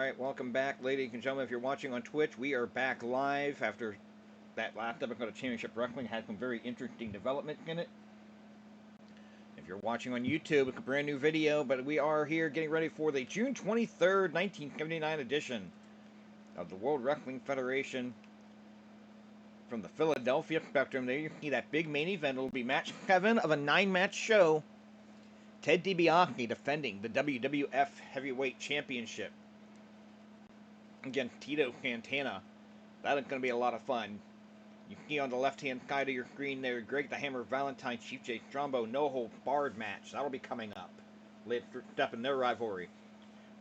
Alright, welcome back, ladies and gentlemen. If you're watching on Twitch, we are back live after that last episode of Championship Wrestling had some very interesting developments in it. If you're watching on YouTube, it's a brand new video, but we are here getting ready for the June 23rd, 1979 edition of the World Wrestling Federation from the Philadelphia Spectrum. There you see that big main event. It will be match 7 of a 9-match show. Ted DiBiase defending the WWF Heavyweight Championship against Tito Santana. That's going to be a lot of fun. You can see on the left-hand side of your screen there, Greg the Hammer Valentine, Chief J Strongbow, no-hold barred match. That'll be coming up. Later step in their rivalry.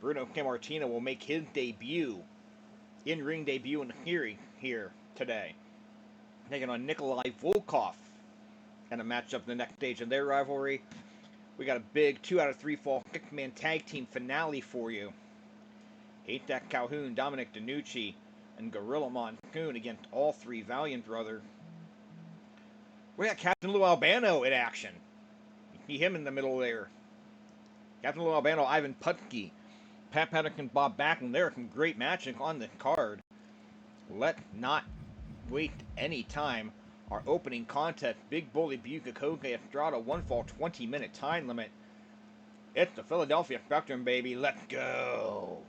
Bruno Sammartino will make his debut, in-ring debut in the series here today, taking on Nikolai Volkoff and a matchup in the next stage of their rivalry. We got a big 2 out of 3 fall 6-man tag team finale for you. Haystacks, Calhoun, Dominic, DeNucci, and Gorilla Monsoon against all 3 Valiant brothers. We got Captain Albano in action. You see him in the middle there. Captain Albano, Ivan Putski, Pat Patterson, Bob Backlund. There are some great matches on this card. Let's not waste any time. Our opening contest, Big Bully Busick, Estrada, 1 fall, 20-minute time limit. It's the Philadelphia Spectrum, baby. Let's go.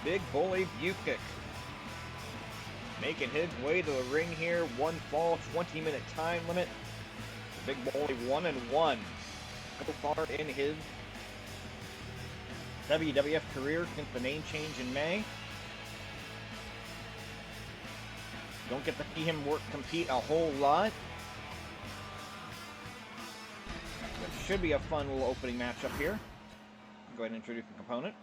Big Bully Busick making his way to the ring here. 1 fall, 20-minute time limit. Big Bully 1-1 so far in his WWF career since the name change in May. Don't get to see him compete a whole lot. But it should be a fun little opening matchup here. Go ahead and introduce the opponent.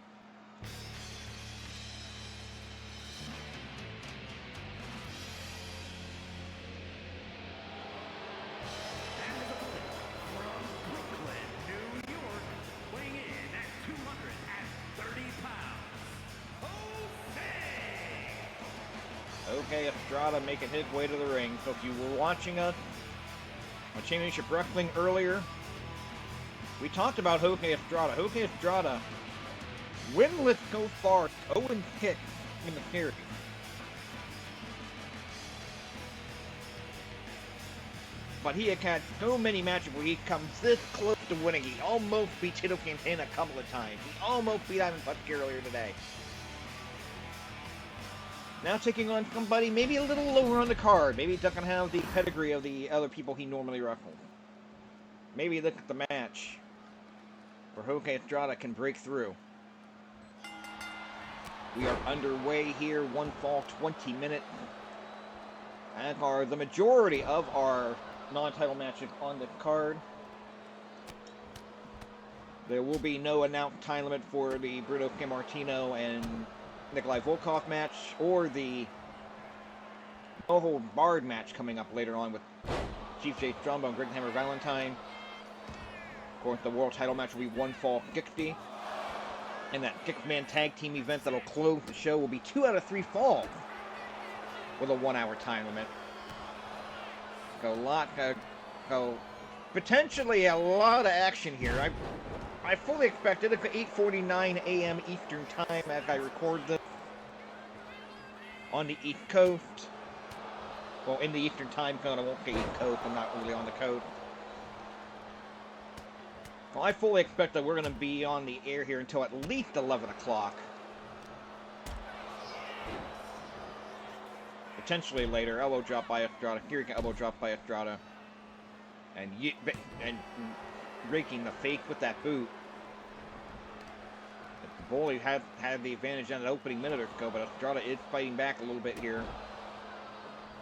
Okay, Estrada making his way to the ring. So if you were watching us on Championship Wrestling earlier, we talked about Estrada. Estrada, winless so far, 0-6 in the series. But he had so many matches where he comes this close to winning. He almost beat Tito Santana a couple of times. He almost beat Ivan Putski earlier today. Now taking on somebody maybe a little lower on the card. Maybe he doesn't have the pedigree of the other people he normally wrestles. Maybe look at the match where Estrada can break through. We are underway here. 1 fall, 20 minutes. And are the majority of our non-title matches on the card. There will be no announced time limit for the Bruno Sammartino and Nikolai Volkoff match, or the no-hold barred match coming up later on with Chief J Strongbow and Greg the Hammer Valentine. Of course, the world title match will be 1 fall 60. And that 6-man tag team event that'll close the show will be 2 out of 3 falls with a 1-hour time limit. So potentially a lot of action here. I fully expected it at 8:49 a.m. Eastern Time as I record this on the East Coast. Well, in the Eastern Time zone, I won't say East Coast. I'm not really on the coast. Well, I fully expect that we're going to be on the air here until at least 11 o'clock. Potentially later. Elbow drop by Estrada. Here you can elbow drop by Estrada. And raking the fake with that boot. The Bully had the advantage on that opening minute or so, but Estrada is fighting back a little bit here.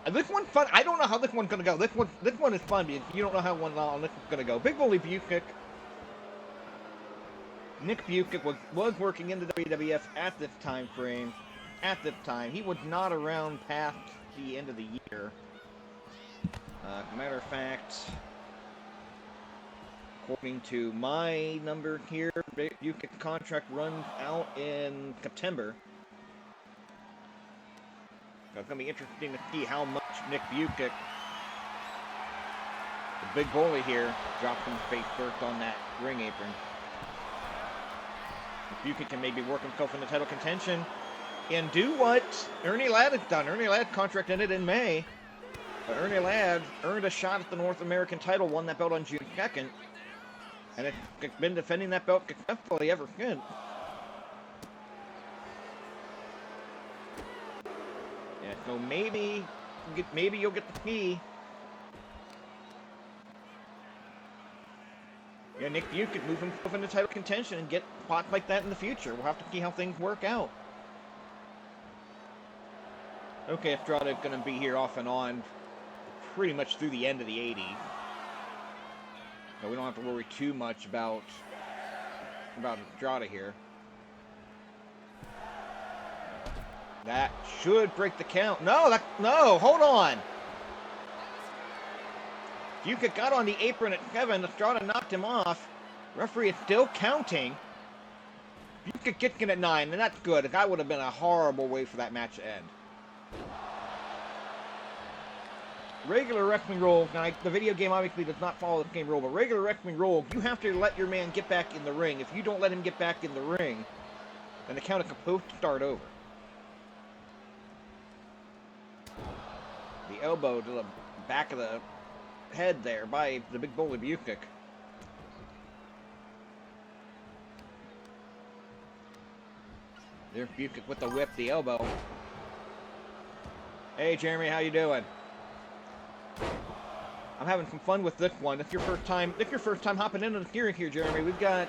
And this one's fun. I don't know how this one's going to go. This one is fun because you don't know how this is going to go. Big Bully Busick Nick Busick was working in the WWF at this time frame. At this time, he was not around past the end of the year. Matter of fact, according to my number here, Busick's contract runs out in September. So it's going to be interesting to see how much Nick Busick, the big bully here, drops him face first on that ring apron. Busick can maybe work himself into title contention and do what Ernie Ladd has done. Ernie Ladd's contract ended in May, but Ernie Ladd earned a shot at the North American title, won that belt on June 2nd, and it's been defending that belt successfully ever since. Yeah, so maybe you'll get the key. Yeah, Nick Busick could move himself into title contention and get spots like that in the future. We'll have to see how things work out. Okay, Estrada is going to be here off and on pretty much through the end of the 80s. So we don't have to worry too much about Estrada here. That should break the count. No, hold on. Busick got on the apron at 7. Estrada knocked him off. Referee is still counting. Busick gets in at 9, and that's good. That would have been a horrible way for that match to end. Regular wrestling rules, now the video game obviously does not follow the game rule, but regular wrestling rules, you have to let your man get back in the ring. If you don't let him get back in the ring, then the count is supposed to start over. The elbow to the back of the head there by the big bully Busick. There's Busick with the whip, the elbow. Hey Jeremy, how you doing? I'm having some fun with this one. If your first time hopping into the steering here, Jeremy, we're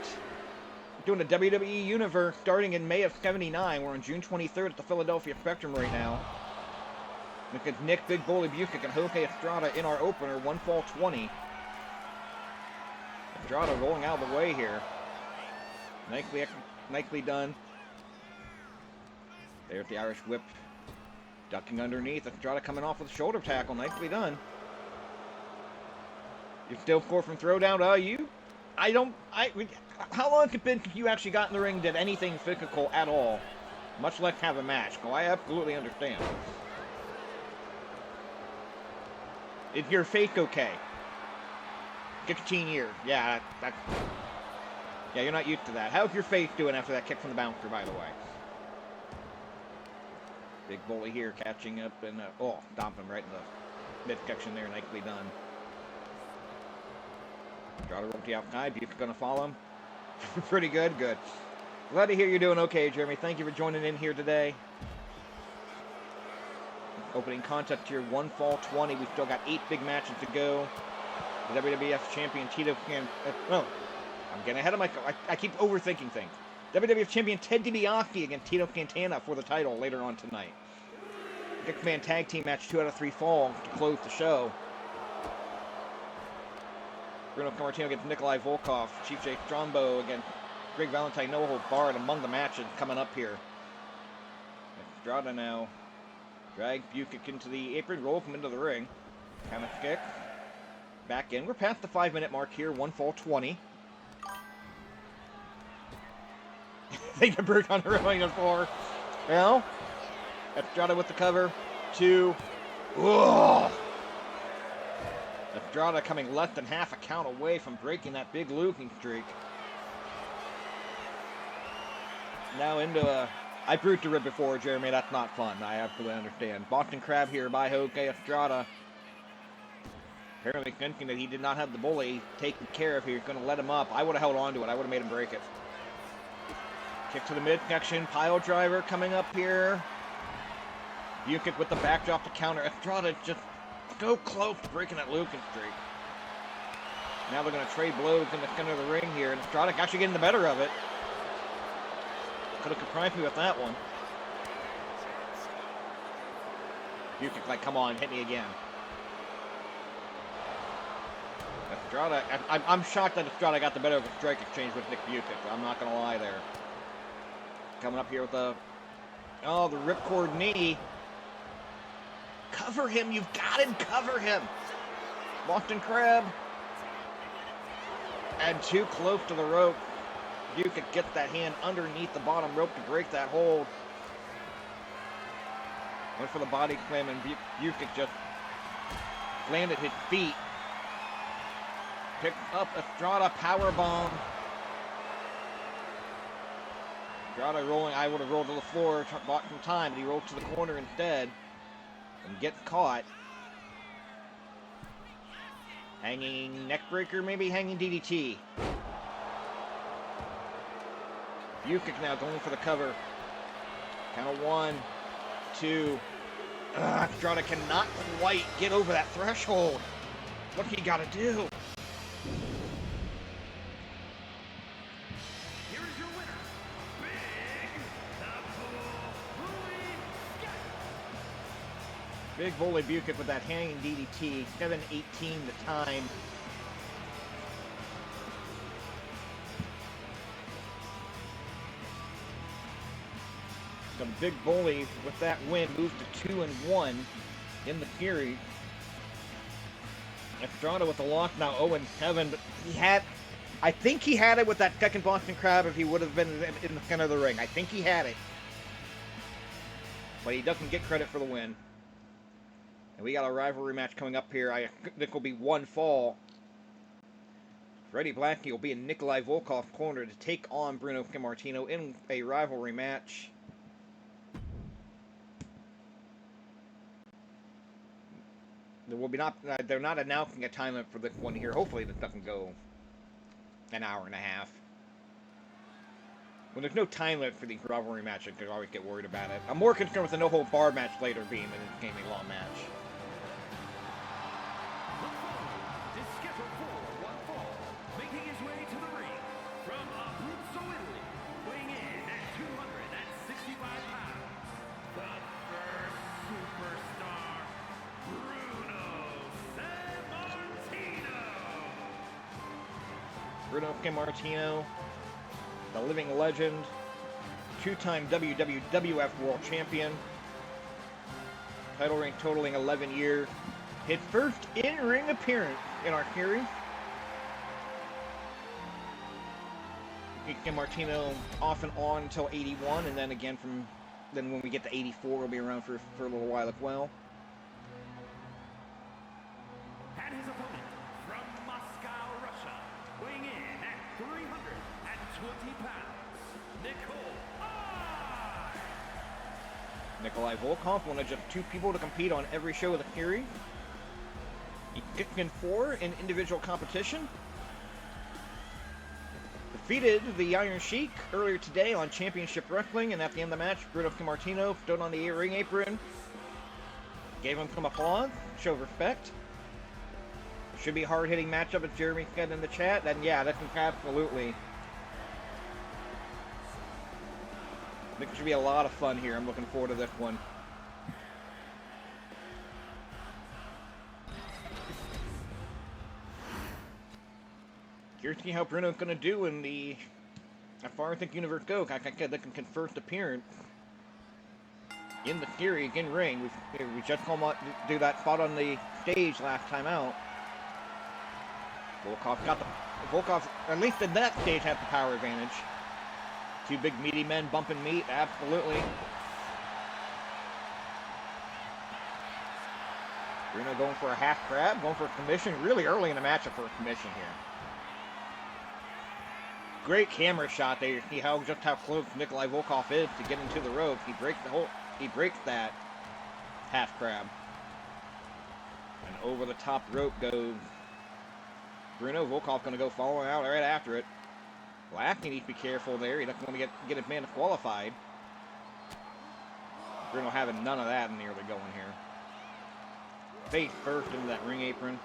doing a WWE Universe starting in May of '79. We're on June 23rd at the Philadelphia Spectrum right now. Look at Nick Big Bully Busick and Jose Estrada in our opener, 1 fall 20. Estrada rolling out of the way here. Nicely done. There's the Irish whip. Ducking underneath. Estrada coming off with a shoulder tackle. Nicely done. You still score from throwdown. How long has it been since you actually got in the ring and did anything physical at all? Much less have a match. Oh, I absolutely understand. Is your face okay? 16 years. Yeah, yeah, you're not used to that. How's your face doing after that kick from the bouncer, by the way? Big bully here catching up and, stomping right in the midsection there. Nicely done. Estrada rope to the outside. Busick gonna follow him. Pretty good. Good. Glad to hear you're doing okay, Jeremy. Thank you for joining in here today. Opening contest here, 1 fall 20. We've still got 8 big matches to go. The WWF Champion Tito Santana. I'm getting ahead of myself. I keep overthinking things. WWF Champion Ted DiBiase against Tito Santana for the title later on tonight. 6-man tag team match, 2 out of 3 fall to close the show. Bruno Sammartino against Nikolai Volkoff. Chief J. Strongbow against Valentine, no holds barred among the matches coming up here. Estrada now drags Busick into the apron, rolls him into the ring. Kind of kick. Back in. We're past the 5-minute mark here, 1 fall 20. They can break on the ring on 4. Well, Estrada with the cover. 2. Ugh. Estrada coming less than half a count away from breaking that big losing streak. Now into a... I bruised the rib before, Jeremy. That's not fun. I absolutely understand. Boston Crab here by Jose Estrada. Apparently thinking that he did not have the bully taken care of here. He's going to let him up. I would have held on to it. I would have made him break it. Kick to the midsection. Pile driver coming up here. Busick with the backdrop to counter. Estrada just so close to breaking that losing streak. Now they're going to trade blows in the center of the ring here. And Estrada actually getting the better of it. Could have surprised me with that one. Busick like, come on, hit me again. Estrada, I'm shocked that Estrada got the better of a strike exchange with Nick Busick. I'm not going to lie there. Coming up here with the... Oh, the ripcord knee. Cover him. You've got to cover him. Boston Crab. And too close to the rope. Busick gets that hand underneath the bottom rope to break that hold. Went for the body slam, and Busick just landed his feet. Picked up Estrada powerbomb. Estrada rolling. I would have rolled to the floor, bought some time, but he rolled to the corner instead and gets caught. Hanging neckbreaker, maybe hanging DDT. Busick now going for the cover. Count of 1, 2. Estrada cannot quite get over that threshold. What he got to do? Here is your winner, Big Bully Busick with that hanging DDT. 7:18 the time. The Big Bully with that win moves to 2-1 in the series. Estrada with the loss now 0-7, but I think he had it with that second Boston Crab if he would have been in the center of the ring. I think he had it. But he doesn't get credit for the win. And we got a rivalry match coming up here. I think this will be one fall. Freddie Blasky will be in Nikolai Volkoff's corner to take on Bruno Sammartino in a rivalry match. There will be they're not announcing a time limit for this one here. Hopefully this doesn't go an hour and a half. When there's no time limit for these rivalry matches, I could always get worried about it. I'm more concerned with the no-hold-barred match later being than it became a long match. is scheduled for one fall, making his way to the ring from Abruzzo, Italy, weighing in at 265 pounds, the first superstar, Bruno Sammartino. Bruno Sammartino, the living legend, two-time WWF World Champion, title reign totaling 11 years, his first in-ring appearance in our series. Sammartino off and on until 81, and then again then when we get to 84, we'll be around for a little while as well. And his opponent from Moscow, Russia, weighing in at 320 pounds, Nikolai Volkoff, one of just 2 people to compete on every show of the series. He kicked in 4 in individual competition. Defeated the Iron Sheik earlier today on Championship Wrestling, and at the end of the match, Bruno Sammartino stood on the ring apron, gave him some applause, show respect. Should be a hard-hitting matchup, as Jeremy said in the chat. And yeah, that's absolutely. I think it should be a lot of fun here. I'm looking forward to this one. Curious to see how Bruno's going to do in the, as far as the universe goes. Like I said, this is his first appearance in the series, in ring. We just come out do that spot on the stage last time out. Volkoff, at least in that stage, has the power advantage. 2 big meaty men bumping meat, absolutely. Bruno going for a half crab, going for a commission, really early in the matchup for a commission here. Great camera shot there. You see just how close Nikolai Volkoff is to getting to the rope. He breaks that half crab. And over the top rope goes Bruno. Volkoff going to go following out right after it. Lasky needs to be careful there. He doesn't want to get his man disqualified. Bruno having none of that in the early going here. Face first into that ring apron.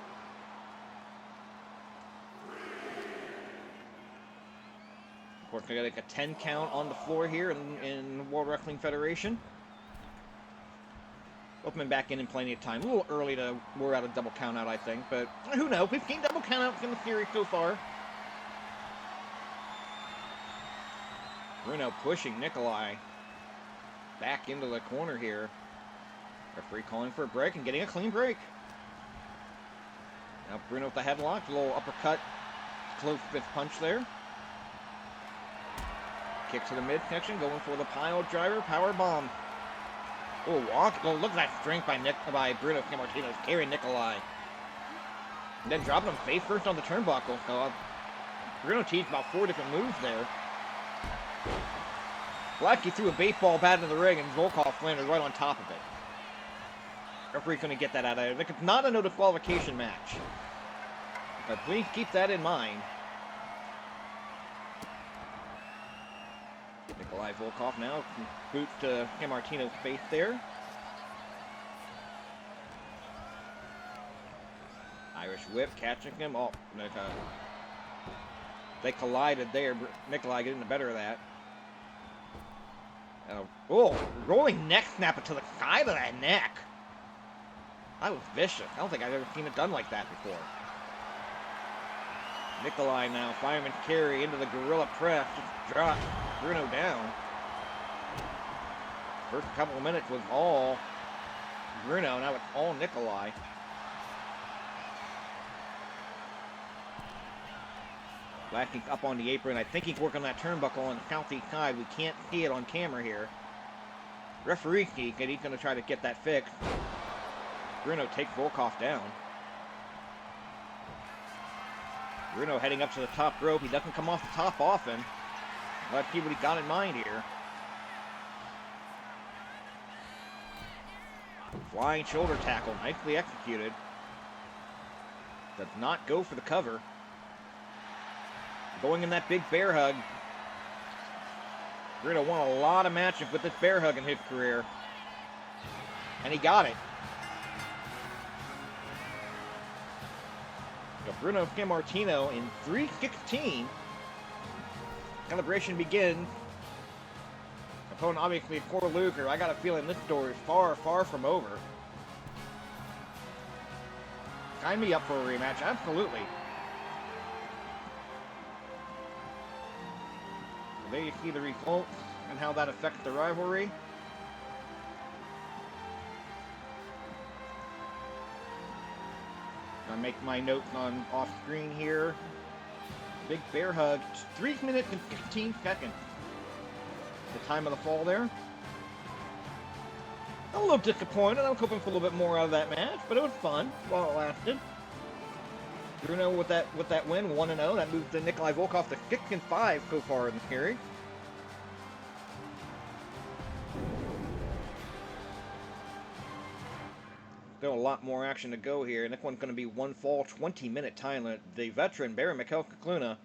Of course, they got like a 10 count on the floor here in World Wrestling Federation. Open back in plenty of time. A little early to worry out a double count out, I think, but who knows? We've seen double count outs in the series so far. Bruno pushing Nikolai back into the corner here. Referee calling for a break and getting a clean break. Now Bruno with the headlock, a little uppercut, close fist punch there. Kick to the midsection, going for the pile driver, power bomb. Oh, walk! Oh, look at that strength by Bruno Sammartino carrying Nikolai. And then dropping him face first on the turnbuckle. So Bruno teased about 4 different moves there. Blackie threw a baseball bat in the ring and Volkoff landed right on top of it. Referee's going to get that out of there. It's not a no disqualification match. But please keep that in mind. Nikolai Volkoff now, boot to Sammartino's face there. Irish whip, catching him. Oh, they collided there. Nikolai getting the better of that. Oh, rolling neck snapper to the side of that neck. That was vicious. I don't think I've ever seen it done like that before. Nikolai now, fireman carry into the gorilla press. Just drop Bruno down. First couple of minutes was all Bruno, now it's all Nikolai. Blacking up on the apron. I think he's working that turnbuckle on the southeast side. We can't see it on camera here. Referee sneak, and he's going to try to get that fixed. Bruno takes Volkoff down. Bruno heading up to the top rope. He doesn't come off the top often. Let's see what he got in mind here. Flying shoulder tackle, nicely executed. Does not go for the cover. Going in that big bear hug. Bruno won a lot of matches with this bear hug in his career. And he got it. So Bruno Sammartino in 3:16. Celebration begins. Opponent obviously a poor loser. I got a feeling this story is far, far from over. Sign me up for a rematch, absolutely. So there you see the results and how that affects the rivalry. I make my notes on off screen here. Big bear hug, 3 minutes and 15 seconds. The time of the fall there. A little disappointed. I was hoping for a little bit more out of that match, but it was fun while it lasted. Bruno with that win, 1-0. That moves the Nikolai Volkoff to 6-5 so far in the series. Still a lot more action to go here. Next one's going to be one fall, 20-minute time limit. The veteran Baron Mikel Scicluna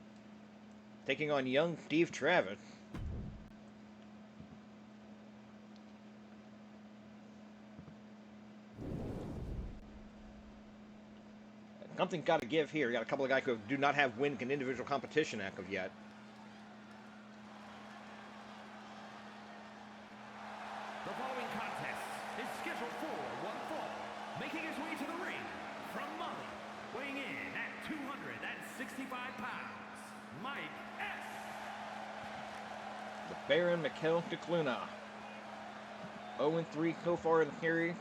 taking on young Steve Travis. Something's got to give here. You got a couple of guys who do not have win in individual competition as of yet. The following contest is scheduled for one fall. Making his way to the ring from Mali, weighing in at 265 pounds, Mike S. The Baron Mikel Scicluna. 0-3 so far in the series.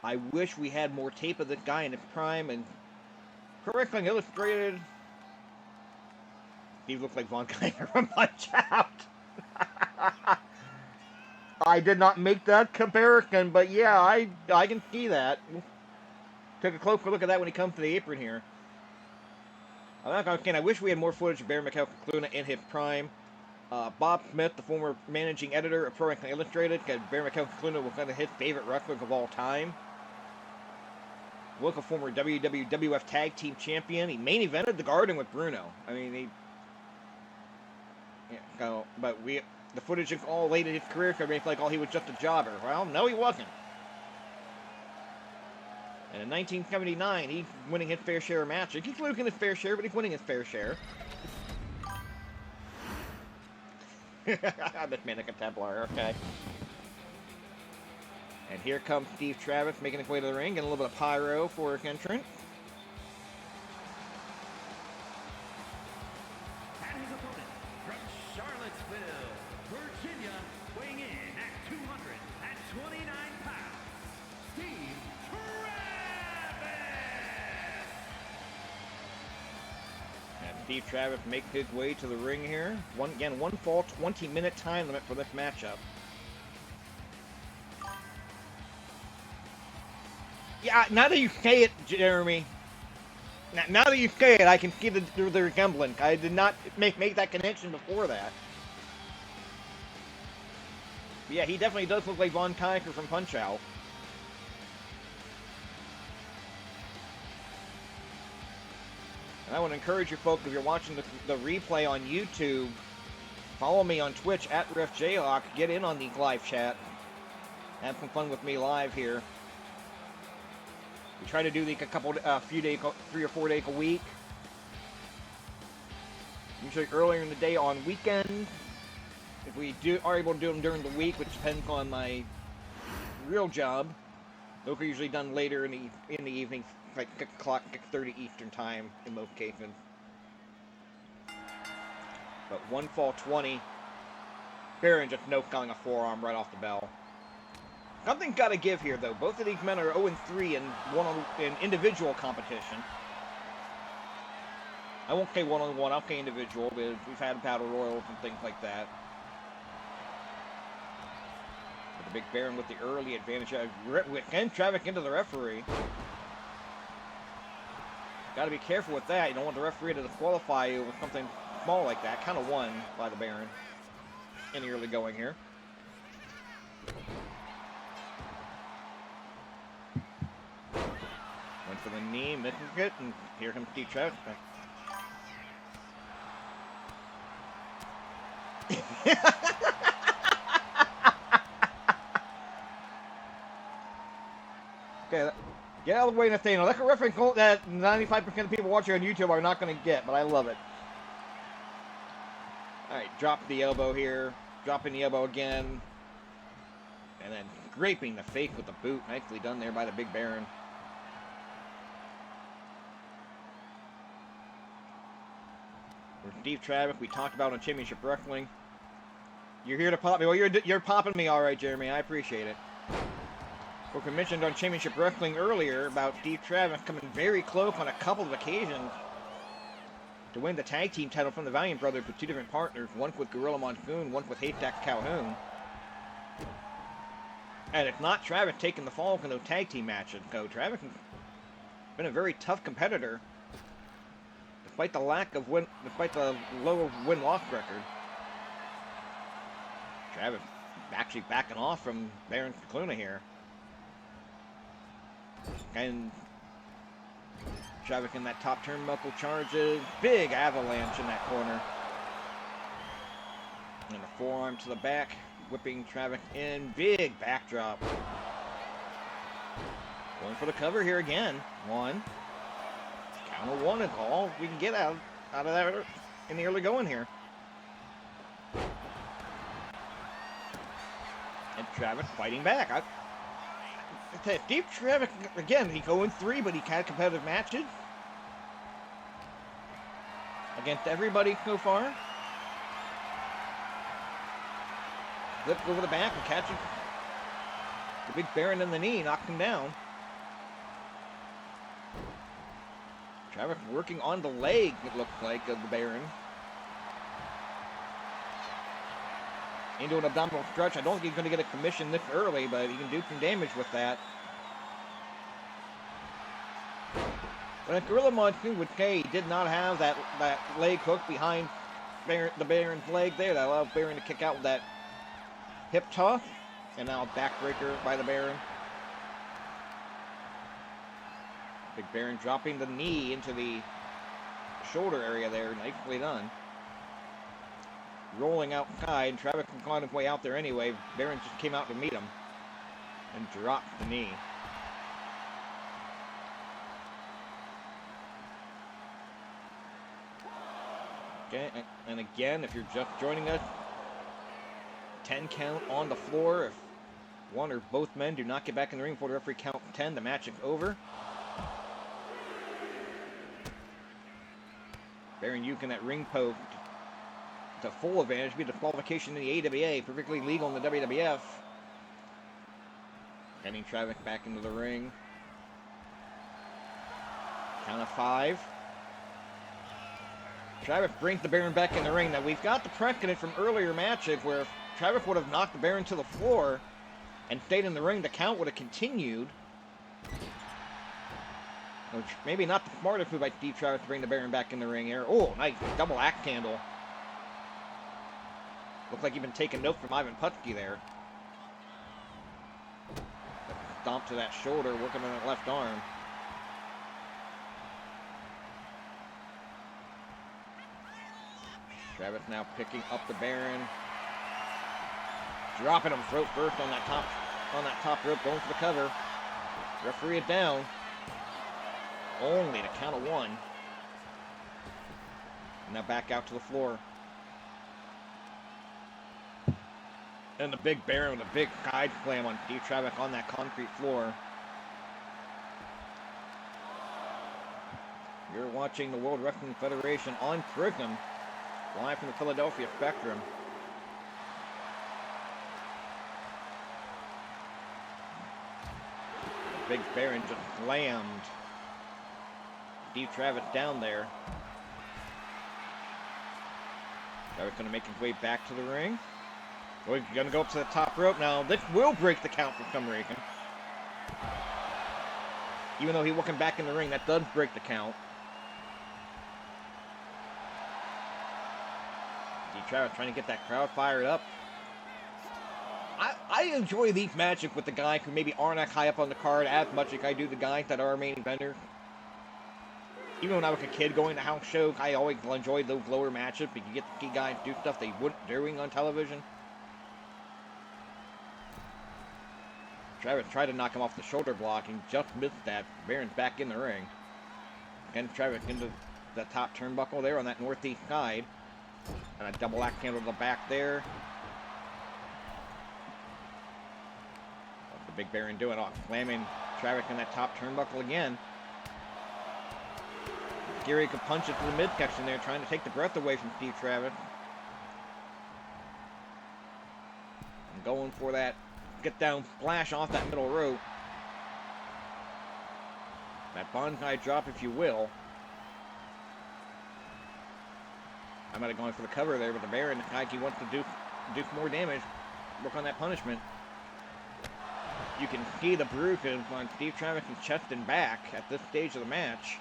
I wish we had more tape of this guy in his prime, and correctly illustrated, he looks like Von Kaiser from Punch Out. I did not make that comparison, but yeah, I can see that. Take a closer look at that when he comes to the apron here. I wish we had more footage of Baron Mikel Scicluna in his prime. Bob Smith, the former managing editor of Pro Wrestling Illustrated, said Baron Mikel Scicluna was one of his favorite wrestlers of all time. Local former WWF Tag Team Champion. He main evented the Garden with Bruno. I mean, the footage is all late in his career, so everybody felt like, he was just a jobber. Well, no, he wasn't. And in 1979, he's winning his fair share of matches. He's losing his fair share, but he's winning his fair share. This man like a Templar, okay. And here comes Steve Travis making his way to the ring, getting a little bit of pyro for his entrance. And his opponent from Charlottesville, Virginia, weighing in at 229 pounds, Steve Travis. And Steve Travis makes his way to the ring here. One fall, 20-minute time limit for this matchup. Yeah, now that you say it, Jeremy. Now that you say it, I can see the resemblance. I did not make that connection before that. But yeah, he definitely does look like Von Tiger from Punch-Out. And I would encourage you folks, if you're watching the replay on YouTube, follow me on Twitch at RefJayhawk. Get in on the live chat. Have some fun with me live here. We try to do a few days, 3 or 4 days a week. Usually earlier in the day on weekends. If we are able to do them during the week, which depends on my real job, those are usually done later in the evening, like 6 o'clock, 6:30 Eastern time in most cases. But one fall 20. Baron just no-calling a forearm right off the bell. Something's got to give here, though. Both of these men are 0-3 in individual competition. I won't say one-on-one, I'll say individual, because we've had battle royals and things like that. But the Big Baron with the early advantage. And Travis into the referee. Got to be careful with that. You don't want the referee to disqualify you with something small like that. Kind of won by the Baron in the early going here. Went for the knee, missing it, and here comes Steve Travis. Okay, get out of the way, Nathaniel. That's a reference that 95% of people watching on YouTube are not going to get, but I love it. Alright, drop the elbow here. Dropping the elbow again. And then scraping the face with the boot. Nicely done there by the Big Baron. For Steve Travis, we talked about on Championship Wrestling. You're here to pop me. Well, you're popping me all right, Jeremy. I appreciate it. What we mentioned on Championship Wrestling earlier about Steve Travis coming very close on a couple of occasions to win the tag team title from the Valiant brothers with 2 different partners. One with Gorilla Monsoon, one with Haystacks Calhoun. And it's not Travis taking the fall in those tag team matches. So Travis has been a very tough competitor, despite the low win-loss record. Travis actually backing off from Baron Scicluna here. And Travis in that top turnbuckle charges. Big avalanche in that corner. And a forearm to the back. Whipping Travis in. Big backdrop. Going for the cover here again. One. Counter one is all we can get out of that in the early going here. And Travis fighting back. Steve Travis, again, he's 0-3, but he had competitive matches against everybody so far. Flips over the back and catches the Big Baron in the knee, knocks him down. Travis working on the leg, it looks like, of the Baron. Into an abdominal stretch. I don't think he's going to get a commission this early, but he can do some damage with that. But if Gorilla Monsoon would say he did not have that leg hook behind the Baron's leg there, that allowed Baron to kick out with that hip toss. And now a backbreaker by the Baron. Big Baron dropping the knee into the shoulder area there. Nicely done. Rolling outside. Travis can find his way out there anyway. Baron just came out to meet him and dropped the knee. Okay, and again, if you're just joining us, 10 count on the floor. If one or both men do not get back in the ring before the referee count 10, the match is over. Baron Yukin at ring poke to full advantage, be disqualification in the AWA, perfectly legal in the WWF. Getting Travis back into the ring. Count of 5. Travis brings the Baron back in the ring. Now, we've got the precedent from earlier matches where if Travis would have knocked the Baron to the floor and stayed in the ring, the count would have continued. Which maybe not the smartest move by Steve Travis to bring the Baron back in the ring here. Oh, nice double axe handle. Looks like you've been taking note from Ivan Putski there. Stomp to that shoulder, working on that left arm. Travis now picking up the Baron. Dropping him throat first on that top rope, going for the cover. Referee it down. Only to count of 1. Now back out to the floor. And the big Baron with a big side slam on Steve Travis on that concrete floor. You're watching the World Wrestling Federation on Prism, live from the Philadelphia Spectrum. The big Baron just slammed Steve Travis down there. Travis going to make his way back to the ring. We're going to go up to the top rope now. This will break the count for some reason. Even though he will come back in the ring, that does break the count. Steve Travis trying to get that crowd fired up. I enjoy these matches with the guys who maybe aren't that high up on the card as much as I do the guys that are main eventers. Even when I was a kid going to house shows, I always enjoyed those lower matches because you get to see guys do stuff they wouldn't doing on television. Travis tried to knock him off the shoulder block and just missed that. Baron's back in the ring. And Travis into the top turnbuckle there on that northeast side. And a double axe handle to the back there. What's the big Baron doing? Oh, slamming Travis in that top turnbuckle again. Gary could punch it to the midsection there, trying to take the breath away from Steve Travis. And going for that get down splash off that middle rope. That bonsai drop, if you will. I might have gone for the cover there, but the Baron, like he wants to do some more damage, work on that punishment. You can see the bruises on Steve Travis' chest and back at this stage of the match.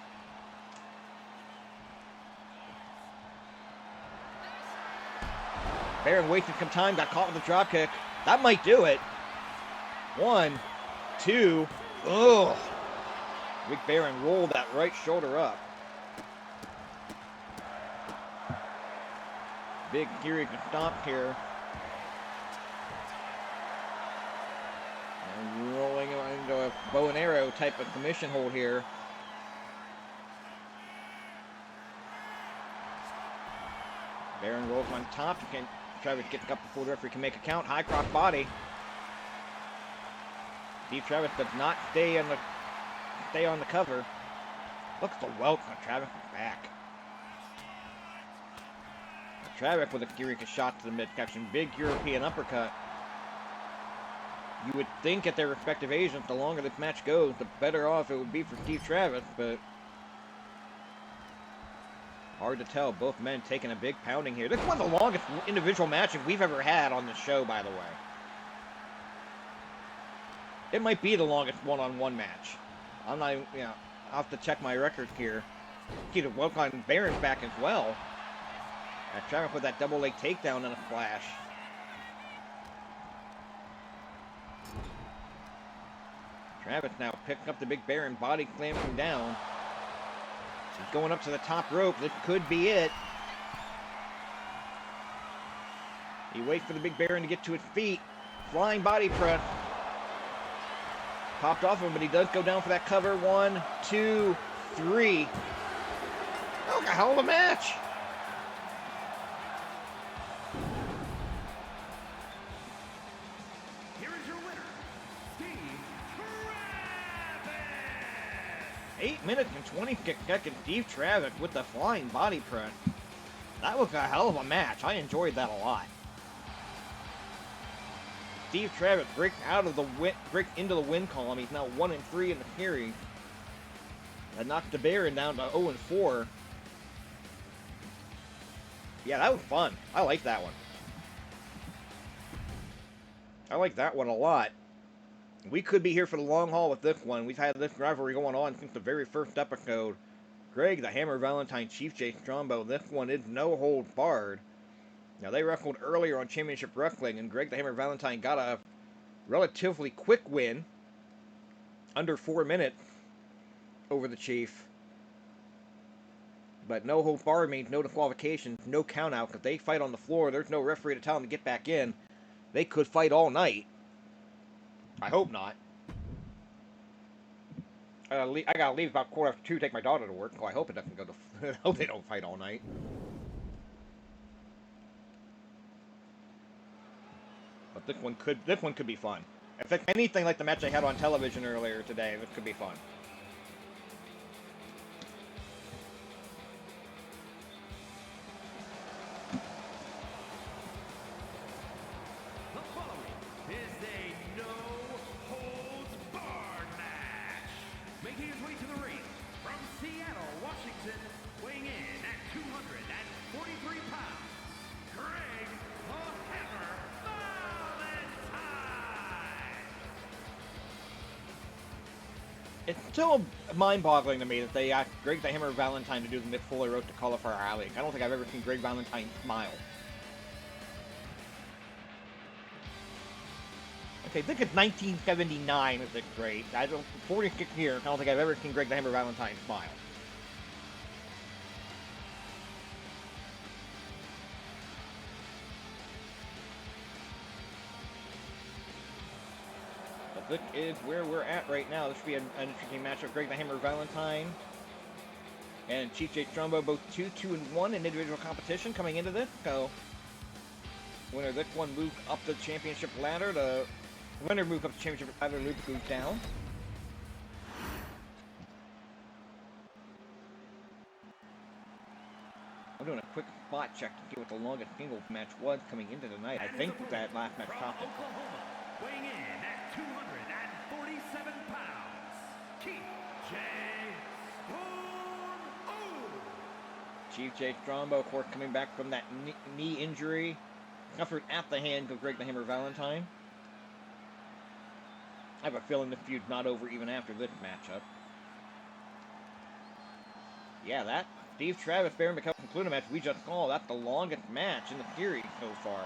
Baron wasted some time, got caught with a drop kick. That might do it. 1, 2. Ugh. Big Baron rolled that right shoulder up. Big Fury can stomp here. And rolling into a bow and arrow type of commission hold here. Baron rolls on top. Can Travis get up before the referee can make a count. High cross body. Steve Travis does not stay on the cover. Looks the welt on Travis' back. Travis with a Eureka shot to the midsection. Big European uppercut. You would think at their respective ages, the longer this match goes, the better off it would be for Steve Travis, but hard to tell. Both men taking a big pounding here. This is one of the longest individual matches we've ever had on this show, by the way. It might be the longest one-on-one match. I'm not even, I'll have to check my records here. Tito work on Baron's back as well. Travis with that double leg takedown and a splash. Travis now picking up the big Baron, body slams him down. He's going up to the top rope. This could be it. He waits for the big Baron to get to his feet. Flying body press. Popped off him, but he does go down for that cover. 1, 2, 3. Oh, a hell of a match. Here is your winner, 8 minutes and 20 seconds, Steve Travis with the flying body press. That was a hell of a match. I enjoyed that a lot. Steve Travis breaks into the win column. He's now 1-3 in the series. That knocked the Baron down to 0-4. Yeah, that was fun. I like that one. I like that one a lot. We could be here for the long haul with this one. We've had this rivalry going on since the very first episode. Greg the Hammer Valentine, Chief J Strongbow. This one is no holds barred. Now, they wrestled earlier on Championship Wrestling, and Greg the Hammer Valentine got a relatively quick win, under 4 minutes, over the Chief. But no holds barred means no disqualification, no count out. If they fight on the floor, there's no referee to tell them to get back in. They could fight all night. I hope not. I gotta leave about 2:15 to take my daughter to work, so I hope it doesn't go to. I hope they don't fight all night. But this one could be fun. If it's anything like the match I had on television earlier today, this could be fun. It's still mind-boggling to me that they asked Greg the Hammer Valentine to do the Mick Foley Road to Cauliflower Alley. I don't think I've ever seen Greg Valentine smile. Okay, I think it's 1979 is it great. 46 years, I don't think I've ever seen Greg the Hammer Valentine smile. This is where we're at right now. This should be an interesting matchup. Greg the Hammer Valentine and Chief J Strongbow, both 2-2-1 in individual competition coming into this. So, winner of this one moves up the championship ladder. The winner moves up the championship ladder. Luke goes down. I'm doing a quick spot check to see what the longest singles match was coming into the night. I think that last match topped it. Weighing in at 247 pounds, Chief J Strongbow. Chief J Strongbow, of course, coming back from that knee injury suffered at the hands of Greg the Hammer Valentine. I have a feeling the feud's not over even after this matchup. Yeah, that Steve Travis, Baron Mikel Scicluna match we just saw, that's the longest match in the series so far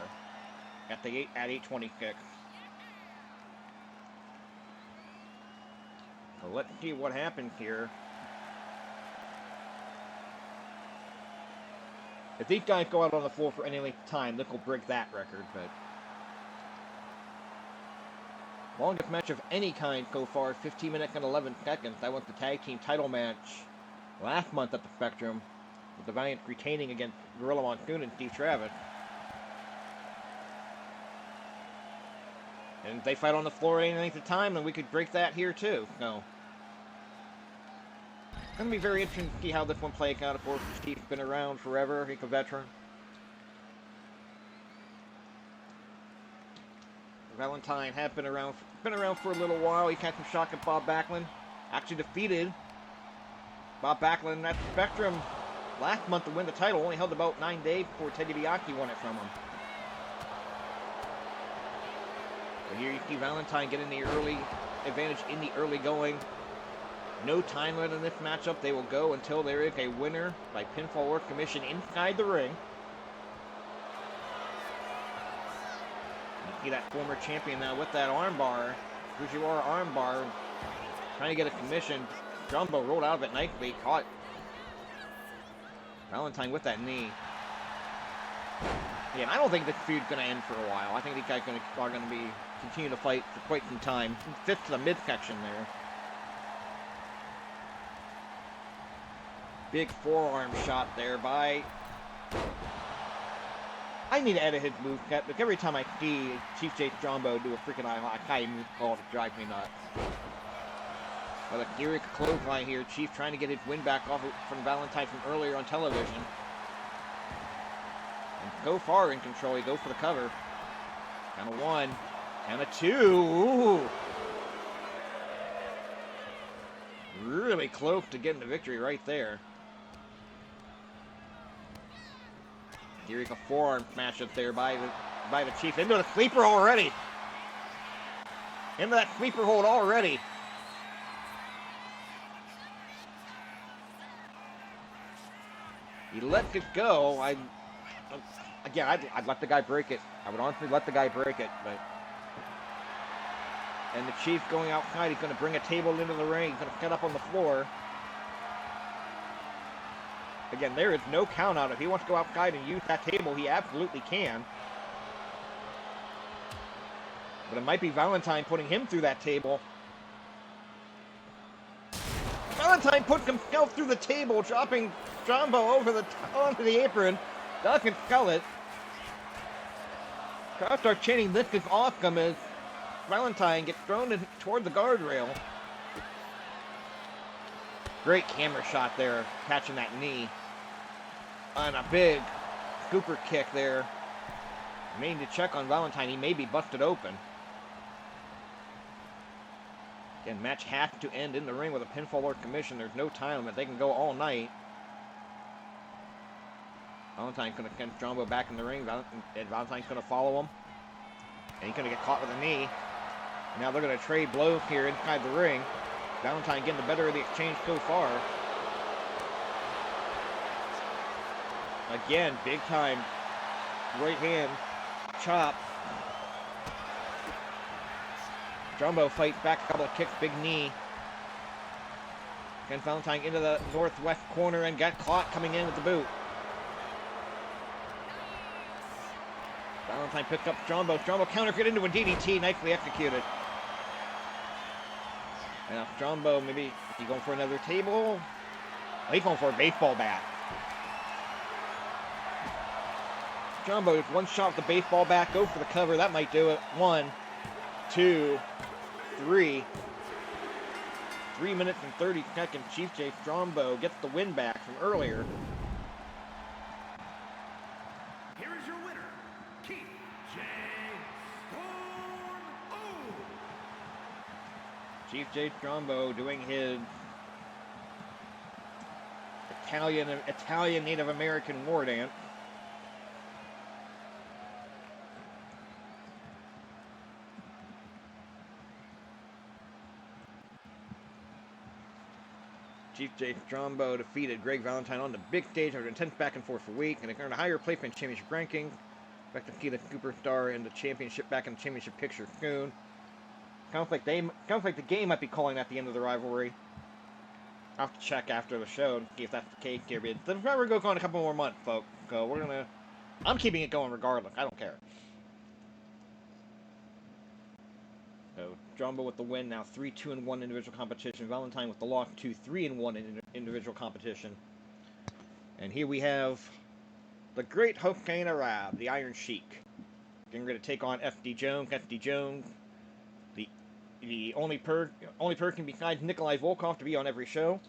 at 826. So let's see what happens here. If these guys go out on the floor for any length of time, this will break that record, but longest match of any kind so far, 15 minutes and 11 seconds. That was the tag team title match last month at the Spectrum, with the Valiant retaining against Gorilla Monsoon and Steve Travis. And if they fight on the floor any length of time, then we could break that here too. So, it's going to be very interesting to see how this one plays out. Of course, Steve's been around forever. He's a veteran. Valentine has been around for a little while. He had some shock at Bob Backlund. Actually defeated Bob Backlund at the Spectrum last month to win the title. Only held about 9 days before Ted DiBiase won it from him. But here you see Valentine getting the early advantage in the early going. No time limit in this matchup. They will go until there is a winner by pinfall or commission inside the ring. You see that former champion now with that armbar, Fujiwara armbar, trying to get a commission. Strongbow rolled out of it nicely, caught Valentine with that knee. Yeah, I don't think this feud's going to end for a while. I think these guys are going to continue to fight for quite some time. Fifth to the midsection there. Big forearm shot there by... I need to edit his move cut, because every time I see Chief J Strongbow do a freaking Ikai move call, it drives me nuts. But a Gearic clothesline here. Chief trying to get his win back off from Valentine from earlier on television. And go far in control. He go for the cover. Count of 1. Count of 2. Ooh. Really close to getting the victory right there. Gearic a forearm smash up there by the Chief. Into the sleeper already. Into that sleeper hold already. He lets it go. I'd let the guy break it. I would honestly let the guy break it, but. And the Chief going outside. He's going to bring a table into the ring. He's going to set up on the floor. Again, there is no count out. If he wants to go outside and use that table, he absolutely can. But it might be Valentine putting him through that table. Valentine puts himself through the table, dropping Strongbow onto the apron. Doesn't sell it. Crowd starts chanting, "This is awesome," as Valentine gets thrown toward the guardrail. Great camera shot there, catching that knee. And a big scooper kick there. May need to check on Valentine. He may be busted open. Again, match has to end in the ring with a pinfall or commission. There's no time limit. They can go all night. Valentine's going to send Strongbow back in the ring. Valentine's going to follow him. And he's going to get caught with a knee. Now they're going to trade blows here inside the ring. Valentine getting the better of the exchange so far. Again, big time right hand chop. Strongbow fights back a couple of kicks, big knee. And Valentine into the northwest corner and got caught coming in with the boot. Valentine picked up Strongbow. Strongbow countered into a DDT, nicely executed. And now Strongbow, maybe he going for another table? Oh, he's going for a baseball bat. Strongbow just one shot with the baseball bat, go for the cover. That might do it. 1, 2, 3. 3 minutes and 30 seconds. Chief J. Strongbow gets the win back from earlier. Here is your winner, Chief J. Strongbow. Chief J. Strongbow doing his Italian Native American war dance. Chief J. Strongbow defeated Greg Valentine on the big stage after intense back and forth for weeks, and earned a higher placement championship ranking. Expect to see the superstar in the championship back in the championship picture soon. Sounds like the game might be calling at the end of the rivalry. I'll have to check after the show and see if that's the case here. But the rivalry go on a couple more months, folks. So I'm keeping it going regardless. I don't care. So Strongbow with the win, now 3-2-1 individual competition. Valentine with the loss, 2-3-1 in individual competition. And here we have the great Hossein Arab, the Iron Sheik, getting ready to take on FD Jones. FD Jones, the only person besides Nikolai Volkoff to be on every show.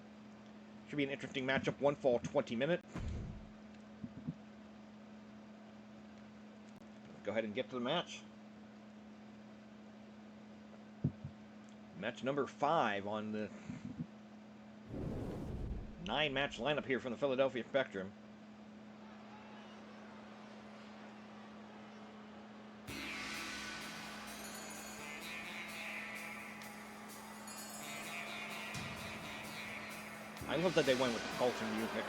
Should be an interesting matchup. One fall, 20 minutes. Let's go ahead and get to the match. Match number 5 on the 9-match lineup here from the Philadelphia Spectrum. I love that they went with culture music.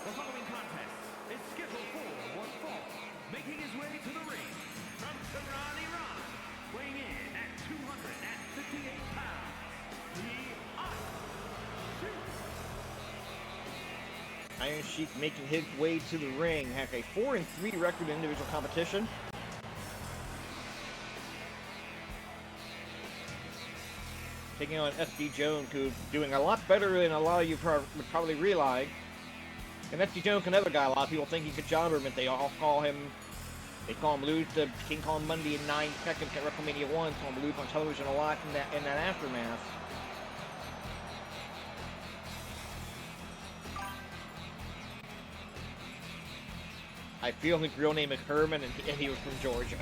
The following contest is scheduled for one fall. Making his way to the ring from Tehran, Iran, weighing in at 258 pounds, the Iron Sheik making his way to the ring, has a 4-3 record in individual competition. Taking on SD Jones, who's doing a lot better than a lot of you would probably realize. And SD Jones, another guy, a lot of people think he's a jobber, but they call him lose to King Kong Monday in 9 seconds at WrestleMania 1, saw him lose on television a lot in that aftermath. I feel his real name is Herman, and he was from Georgia.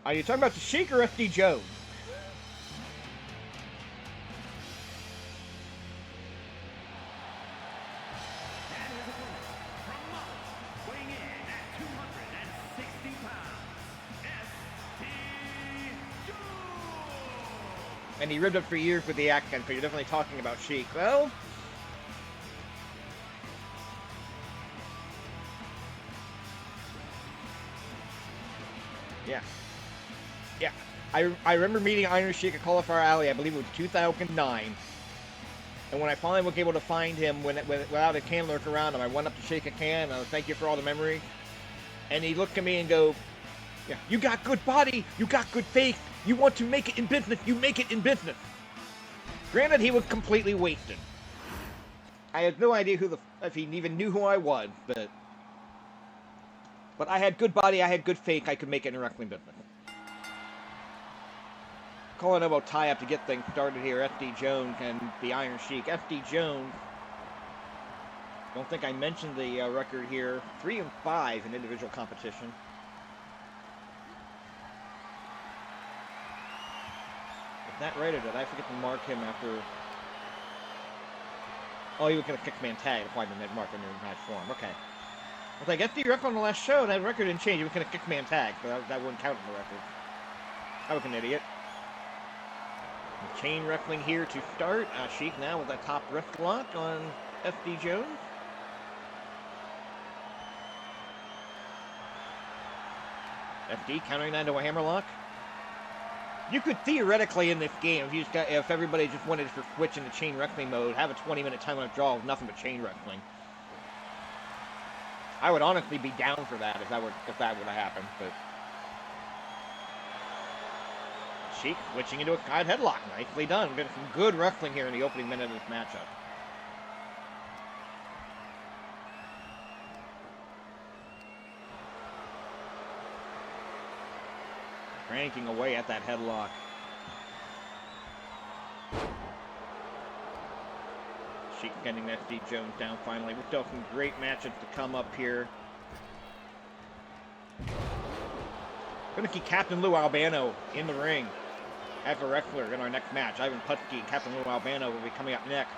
Are you talking about the Sheik or FD Jones? And his opponent, from Mali, weighing in at 260 pounds, FD Jones. And he ribbed up for years with the accent, so you're definitely talking about Sheik. Well, yeah. Yeah. I remember meeting Iron Sheik at Cauliflower Alley, I believe it was 2009. And when I finally was able to find him without a can lurk around him, I went up to shake a can, and I was, thank you for all the memories. And he looked at me and go, yeah, you got good body, you got good faith, you want to make it in business, you make it in business. Granted, he was completely wasted. I had no idea if he even knew who I was, but I had good body, I had good faith, I could make it in wrestling business. Calling elbow tie-up to get things started here. FD Jones and the Iron Sheik. FD Jones, don't think I mentioned the record here. 3-5 in individual competition. Is that right, or did I forget to mark him after? Oh, he was going to kick-man tag. That's why I didn't mark him in match form. Okay. I was like, FD wrestled on the last show, and that record didn't change. He was going to kick-man tag, so that wouldn't count in the record. I was an idiot. Chain wrestling here to start. Sheik now with that top wrist lock on FD Jones. FD countering that into a hammerlock. You could theoretically in this game, if everybody just wanted to switch into chain wrestling mode, have a 20-minute time limit draw with nothing but chain wrestling. I would honestly be down for that if that would have happened, but. Sheik switching into a side headlock. Nicely done. We're getting some good wrestling here in the opening minute of this matchup. Cranking away at that headlock. Sheik getting FD Jones down finally. We've got some great matchups to come up here. Going to keep Captain Lou Albano in the ring as a wrestler in our next match. Ivan Putski and Captain Lou Albano will be coming up next.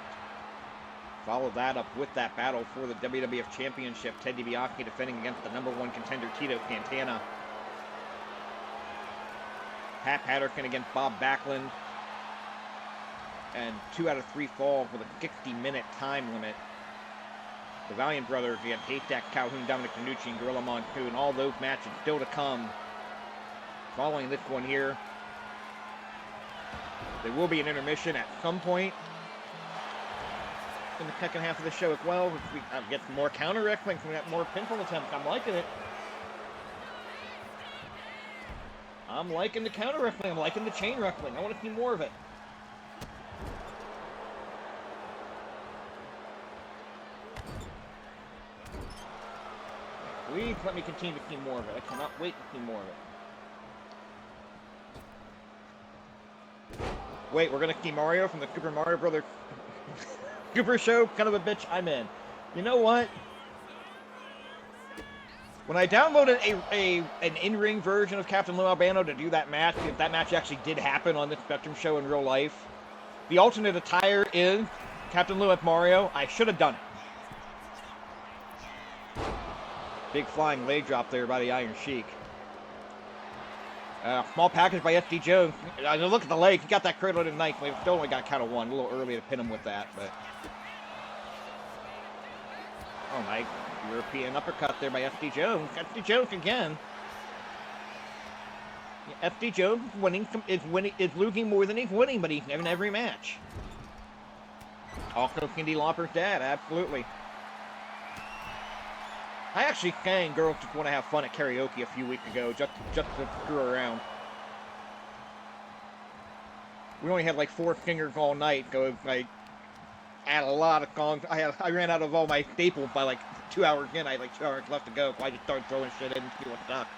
Follow that up with that battle for the WWF Championship. Ted DiBiase defending against the #1 contender Tito Santana. Pat Patterson against Bob Backlund. And 2 out of 3 falls with a 60-minute time limit. The Valiant brothers against Haystacks, Calhoun, Dominic, DeNucci, and Gorilla Monsoon. All those matches still to come. Following this one here, there will be an intermission at some point in the second half of the show as well. We get some more counter wrestling, we got more pinfall attempts. I'm liking it. I'm liking the counter wrestling. I'm liking the chain wrestling. I want to see more of it. Please let me continue to see more of it. I cannot wait to see more of it. Wait, we're gonna see Mario from the Super Mario Brothers Super Show? Kind of a bitch, I'm in. You know what? When I downloaded an in-ring version of Captain Lou Albano to do that match, if that match actually did happen on the Spectrum show in real life, the alternate attire is Captain Lou with Mario. I should have done it. Big flying leg drop there by the Iron Sheik. Small package by FD Jones. Look at the leg. He got that cradle in nicely. We still only got count of one. A little early to pin him with that, but. Oh, nice European uppercut there by FD Jones. FD Jones again. FD Jones is losing more than he's winning, but he's in every match. Also, Cyndi Lauper's dad, absolutely. I actually sang Girls Just Want to Have Fun at karaoke a few weeks ago, just to screw around. We only had like 4 singers all night, so I had a lot of songs. I ran out of all my staples by like 2 hours in. I had like 2 hours left to go, so I just started throwing shit in and see what stuck.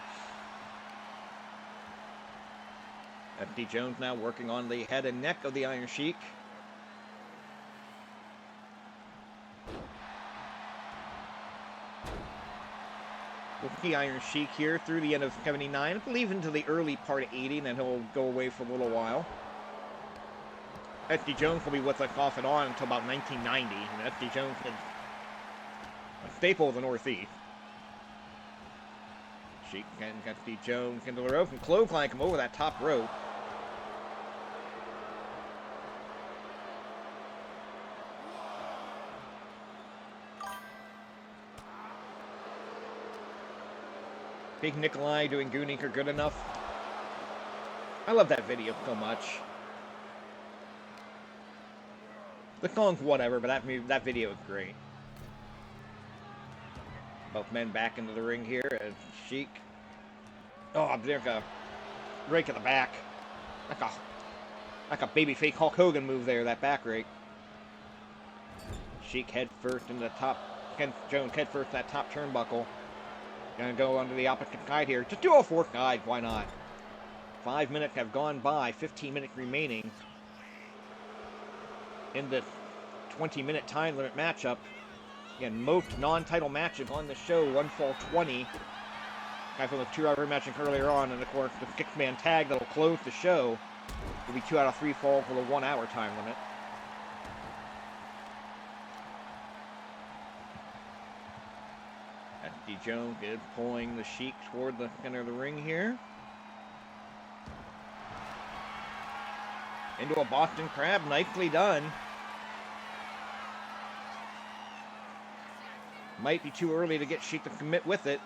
FD Jones now working on the head and neck of the Iron Sheik. We'll see Iron Sheik here through the end of 79. I believe into the early part of 80, and then he'll go away for a little while. SD Jones will be with us off and on until about 1990. And SD Jones is a staple of the Northeast. Sheik and SD Jones into the rope and clothesline him over that top rope. Big Nikolai doing Gooning are good enough. I love that video so much. The song's whatever, but that video is great. Both men back into the ring here as Sheik. Oh, there's a rake at the back. Like a babyface Hulk Hogan move there, that back rake. Sheik head first into the top. Jones head first that top turnbuckle. Gonna go under the opposite side here. Just do a fourth guide, why not? 5 minutes have gone by, 15 minutes remaining in the 20-minute time limit matchup. Again, most non-title matches on the show, 1 fall 20. Guys from the 2-hour match earlier on, and of course the 6-man tag that'll close the show will be 2 out of 3 fall for the 1-hour time limit. SD Jones is pulling the Sheik toward the center of the ring here. Into a Boston Crab, nicely done. Might be too early to get Sheik to commit with it.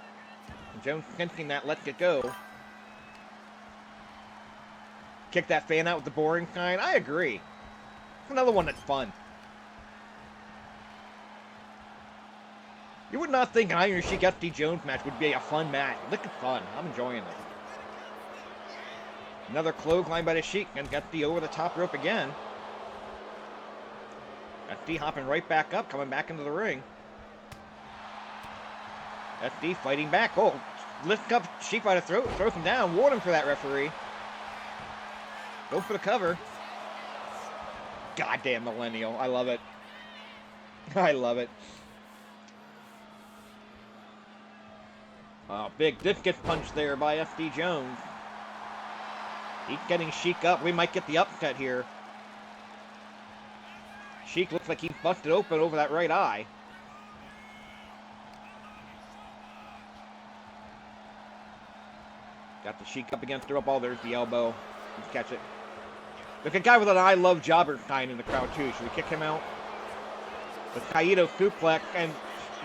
Jones sensing that, let's it go. Kick that fan out with the boring sign. I agree. Another one that's fun. You would not think an Iron Sheik SD Jones match would be a fun match. Look at fun. I'm enjoying this. Another clothesline by the Sheik and SD over the top rope again. SD hopping right back up, coming back into the ring. SD fighting back. Oh, lift up Sheik by the throat, throws him down. Warning for that referee. Go for the cover. Goddamn millennial. I love it. I love it. Oh, big discus punch there by SD Jones. He's getting Sheik up. We might get the upset here. Sheik looks like he's busted open over that right eye. Got the Sheik up against the rope. Oh, there's the elbow. Let's catch it. There's a guy with an I love jobber sign in the crowd, too. Should we kick him out? The Tito suplex, and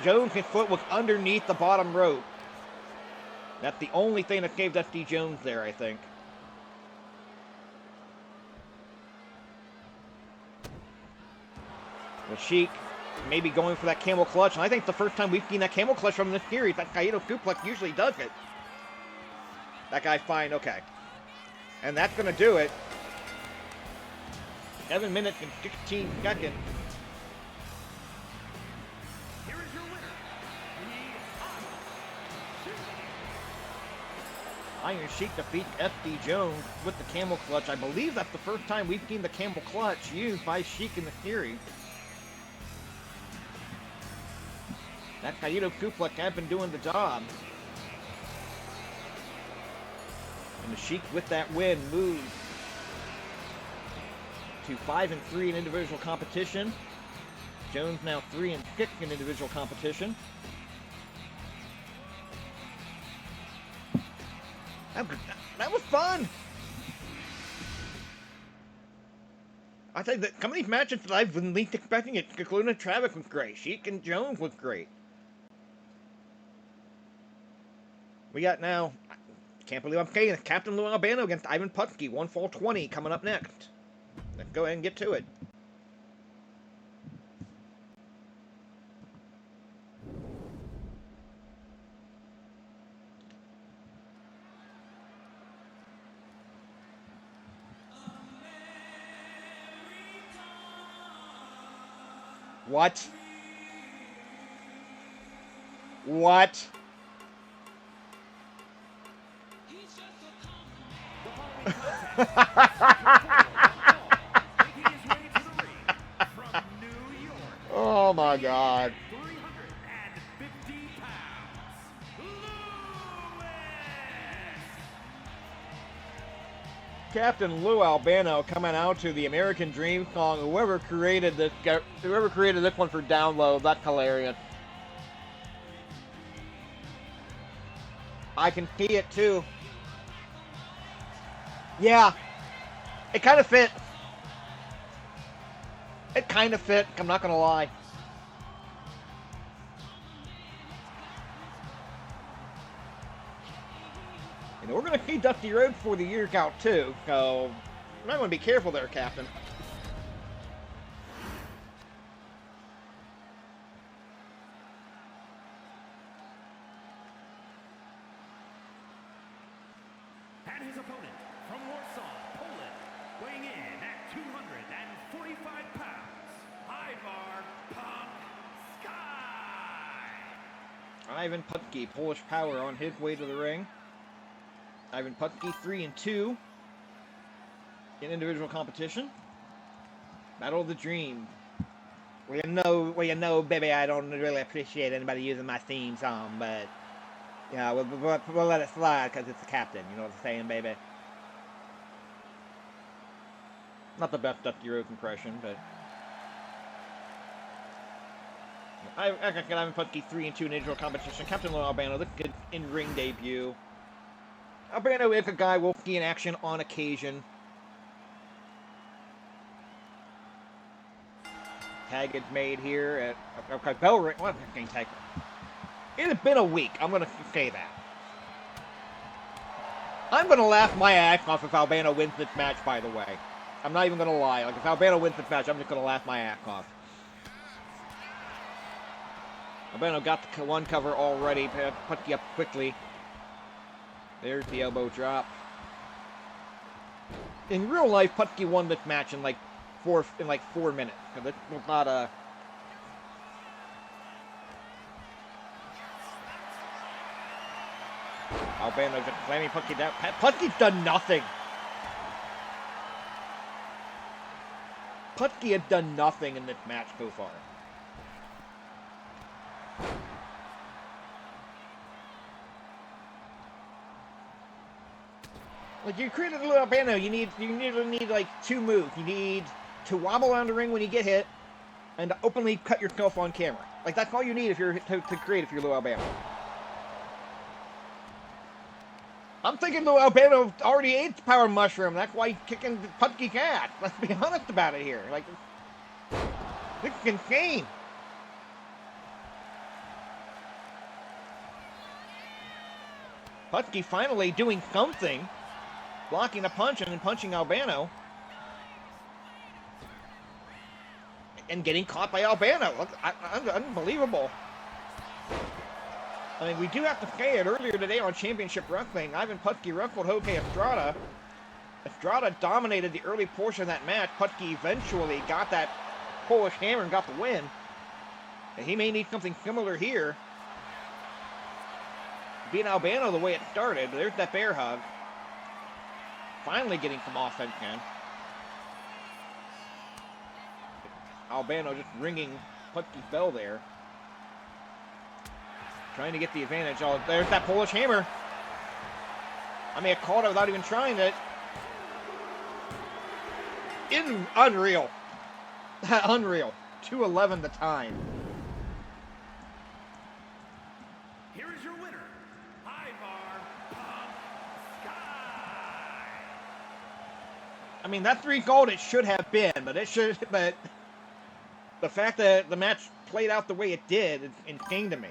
Jones' foot was underneath the bottom rope. That's the only thing that saved SD Jones there, I think. The Sheik maybe going for that camel clutch. And I think it's the first time we've seen that camel clutch from this series. That Tito suplex usually does it. That guy's fine, okay. And that's going to do it. 7 minutes and 16 seconds. Here is your winner, Iron Sheik defeats SD Jones with the camel clutch. I believe that's the first time we've seen the camel clutch used by Sheik in the series. That Tito suplex has been doing the job. And the Sheik with that win moves to 5-3 in individual competition. Jones now 3-6 in individual competition. That was fun. I think that some of these matches that I've been least expecting it. Scicluna and Travis was great. Sheik and Jones was great. We got now, can't believe I'm saying it, Captain Albano against Ivan Putski, 1 fall 20 coming up next. Let's go ahead and get to it. What? What? Oh my God. 350 pounds, Captain Lou Albano coming out to the American Dream song. Whoever created this one for download, that's hilarious. I can see it too. Yeah, it kind of fit. It kind of fit. I'm not gonna lie. And we're going to see Dusty Rhodes for the year count, too. So, I'm not going to be careful there, Captain. And his opponent from Warsaw, Poland, weighing in at 245 pounds, Ivar Putski. Ivan Putski, Polish Power, on his way to the ring. Ivan Putski, 3-2 in individual competition. Battle of the Dream. Well, you know, baby, I don't really appreciate anybody using my theme song, but yeah, we'll let it slide because it's the captain. You know what I'm saying, baby? Not the best Dusty Rhodes impression, but I got Ivan Putski 3-2 in individual competition. Captain Lou Albano, look good in-ring debut. Albano is a guy we'll see in action on occasion. Tag is made here at okay, bell ring. What fucking tag? It has been a week. I'm gonna say that. I'm gonna laugh my ass off if Albano wins this match. By the way, I'm not even gonna lie. Like if Albano wins this match, I'm just gonna laugh my ass off. Albano got the one cover already. Putski up quickly. There's the elbow drop. In real life, Putski won this match in like 4 minutes. This was not a. Albano just slamming Putski down. Putski's done nothing. Putski has done nothing in this match so far. Like you created a little Albano, you need like 2 moves. You need to wobble around the ring when you get hit, and to openly cut yourself on camera. Like that's all you need if you're to create if you're Lou Albano. I'm thinking Lou Albano already ate the power mushroom. That's why he's kicking Putski's ass. Let's be honest about it here. Like this is insane. Putski finally doing something. Blocking a punch and then punching Albano. And getting caught by Albano. Look, unbelievable. I mean, we do have to say it. Earlier today on Championship Wrestling, Ivan Putski wrestled Estrada. Estrada dominated the early portion of that match. Putski eventually got that Polish hammer and got the win. And he may need something similar here. Being Albano the way it started. There's that bear hug. Finally getting some offense in. Albano just ringing Putski's bell there. Trying to get the advantage. Oh, there's that Polish hammer. I may have called it without even trying it. Unreal. Unreal. 2:11 the time. Here is your winner, Ivar Putski. I mean, that 3 gold it should have been, but the fact that the match played out the way it did is insane to me.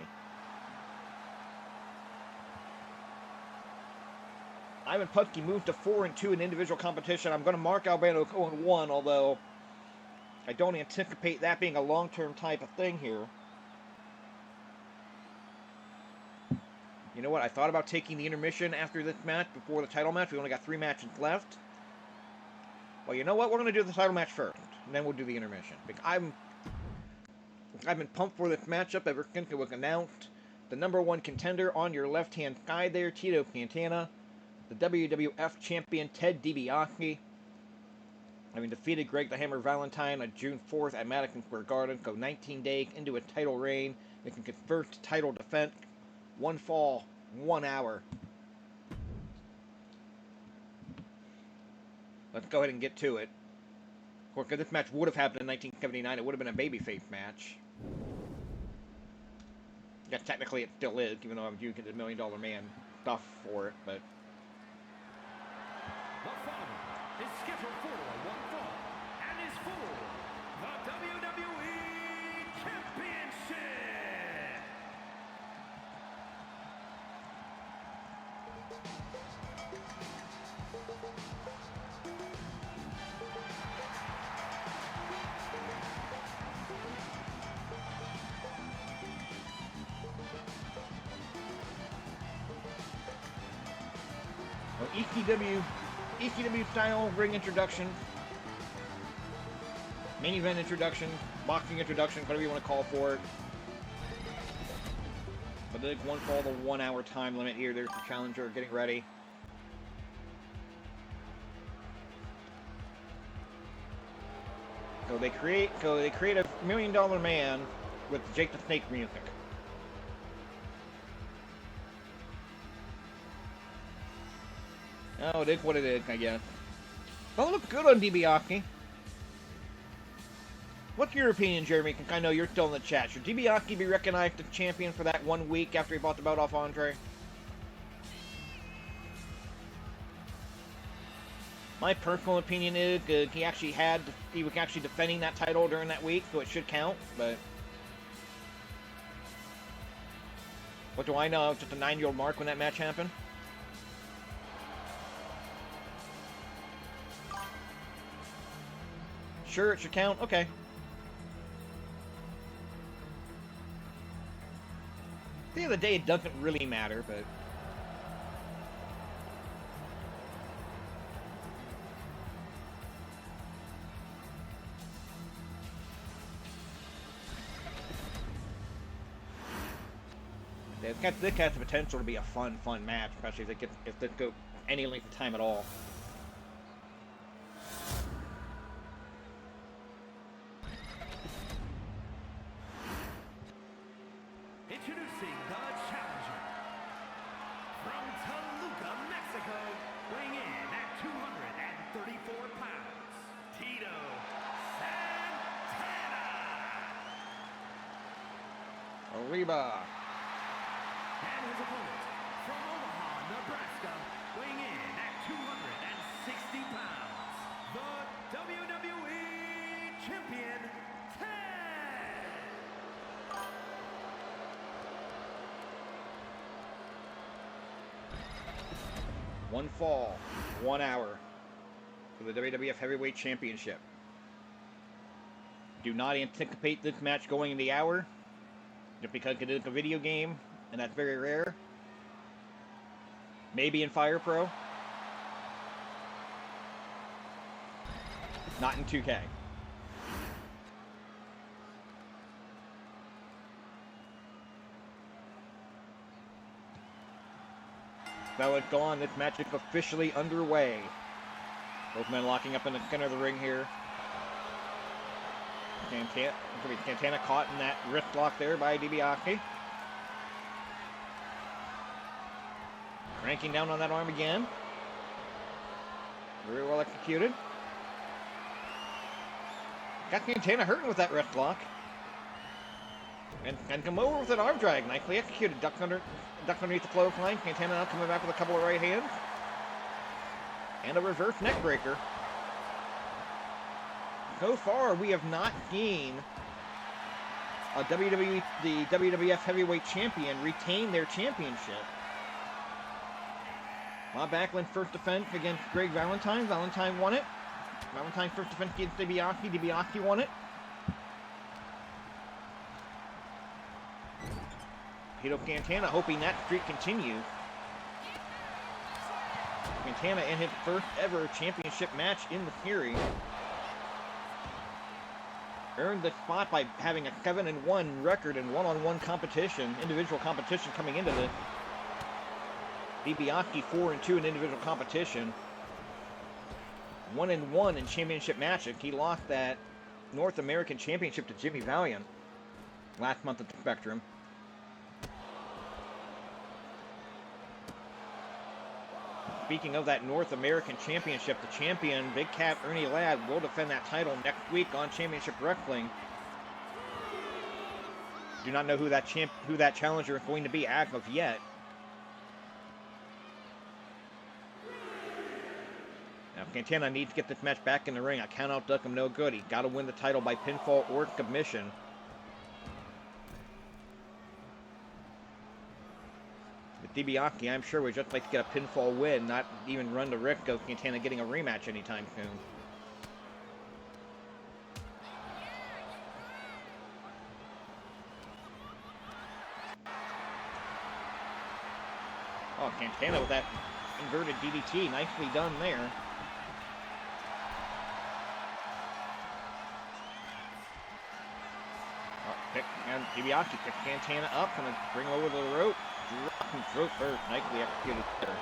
Ivan Putski moved to 4-2 in individual competition. I'm going to mark Albano 0-1, although I don't anticipate that being a long-term type of thing here. You know what? I thought about taking the intermission after this match, before the title match. We only got 3 matches left. Well, you know what? We're going to do the title match first, and then we'll do the intermission. I've been pumped for this matchup ever since it was announced. The #1 contender on your left-hand side there, Tito Santana. The WWF Champion Ted DiBiase. Having defeated Greg the Hammer Valentine on June 4th at Madison Square Garden. Go 19 days into a title reign. Making his first title defense. 1 fall, 1 hour. let's go ahead and get to it. Of course, if this match would have happened in 1979, it would have been a babyface match. Yeah, technically it still is, even though I'm using the $1 Million Man stuff for it, but... The following is scheduled for one fall and is for the WWE Championship. ECW style ring introduction, main event introduction, boxing introduction, whatever you want to call for it. But they one fall the 1 hour time limit here. There's the challenger getting ready. So they create a $1 Million Man with Jake the Snake music. Oh, it is what it is, I guess. Well, it looks good on DiBiase. What's your opinion, Jeremy? I know you're still in the chat. Should DiBiase be recognized as champion for that 1 week after he bought the belt off Andre? My personal opinion is he was actually defending that title during that week, so it should count, but... What do I know? It's just a 9-year-old mark when that match happened. Sure, it should count? Okay. At the end of the day, it doesn't really matter, but... This has the potential to be a fun match, especially if they go any length of time at all. Introducing the challenger from Toluca, Mexico, weighing in at 234 pounds, Tito Santana. Arriba. And his opponent from Omaha, Nebraska, weighing in at 260 pounds, the WWE Champion Ted. One fall, 1 hour for the WWF Heavyweight Championship. Do not anticipate this match going in the hour, just because it is a video game, and that's very rare. Maybe in Fire Pro. Not in 2K. Now it's gone. This match is officially underway. Both men locking up in the center of the ring here. Santana caught in that wrist lock there by DiBiase. Cranking down on that arm again. Very well executed. Got Santana hurting with that wrist lock. And come over with an arm drag. Nicely executed. Ducked underneath the clothesline. Santana now coming back with a couple of right hands. And a reverse neck breaker. So far, we have not seen the WWF Heavyweight Champion retain their championship. Backlund first defense against Greg Valentine. Valentine won it. Valentine first defense against DiBiase. DiBiase won it. Tito Santana hoping that streak continues. Santana in his first ever championship match in the series. Earned the spot by having a 7-1 record in one-on-one competition, individual competition coming into this. DiBiase 4-2 in individual competition. 1-1 in championship matches. He lost that North American Championship to Jimmy Valiant last month at the Spectrum. speaking of that North American Championship, the champion, Big Cat Ernie Ladd, will defend that title next week on Championship Wrestling. Do not know who that challenger is going to be as of yet. Now Santana needs to get this match back in the ring. I count out duck him no good. He's got to win the title by pinfall or submission. With DiBiase, I'm sure would just like to get a pinfall win, not even run the risk of Santana getting a rematch anytime soon. Oh, Santana with that inverted DDT. Nicely done there. And DiBiase picks Santana up, gonna bring him over to the rope. Drop and throat first. Nicely executed there.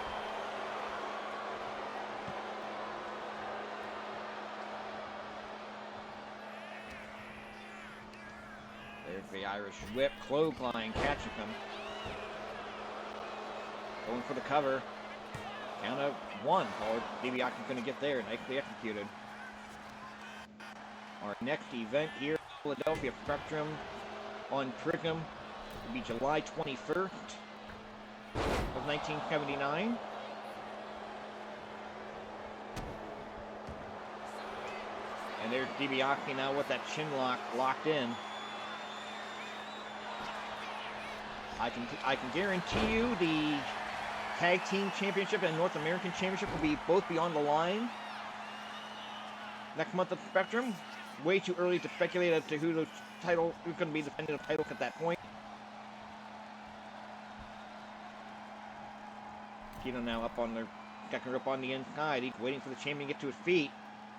There's the Irish whip. Clothesline catching him. Going for the cover. Count of one. Or DiBiase is going to get there. Nicely executed. Our next event here, Philadelphia Spectrum on Trigham, will be July 21st of 1979. And there's DiBiase now with that chin lock locked in. I can guarantee you the Tag Team Championship and North American Championship will both be on the line next month at the Spectrum. Way too early to speculate as to who's going to be defending the titles at that point. Tito now up on the inside. He's waiting for the champion to get to his feet.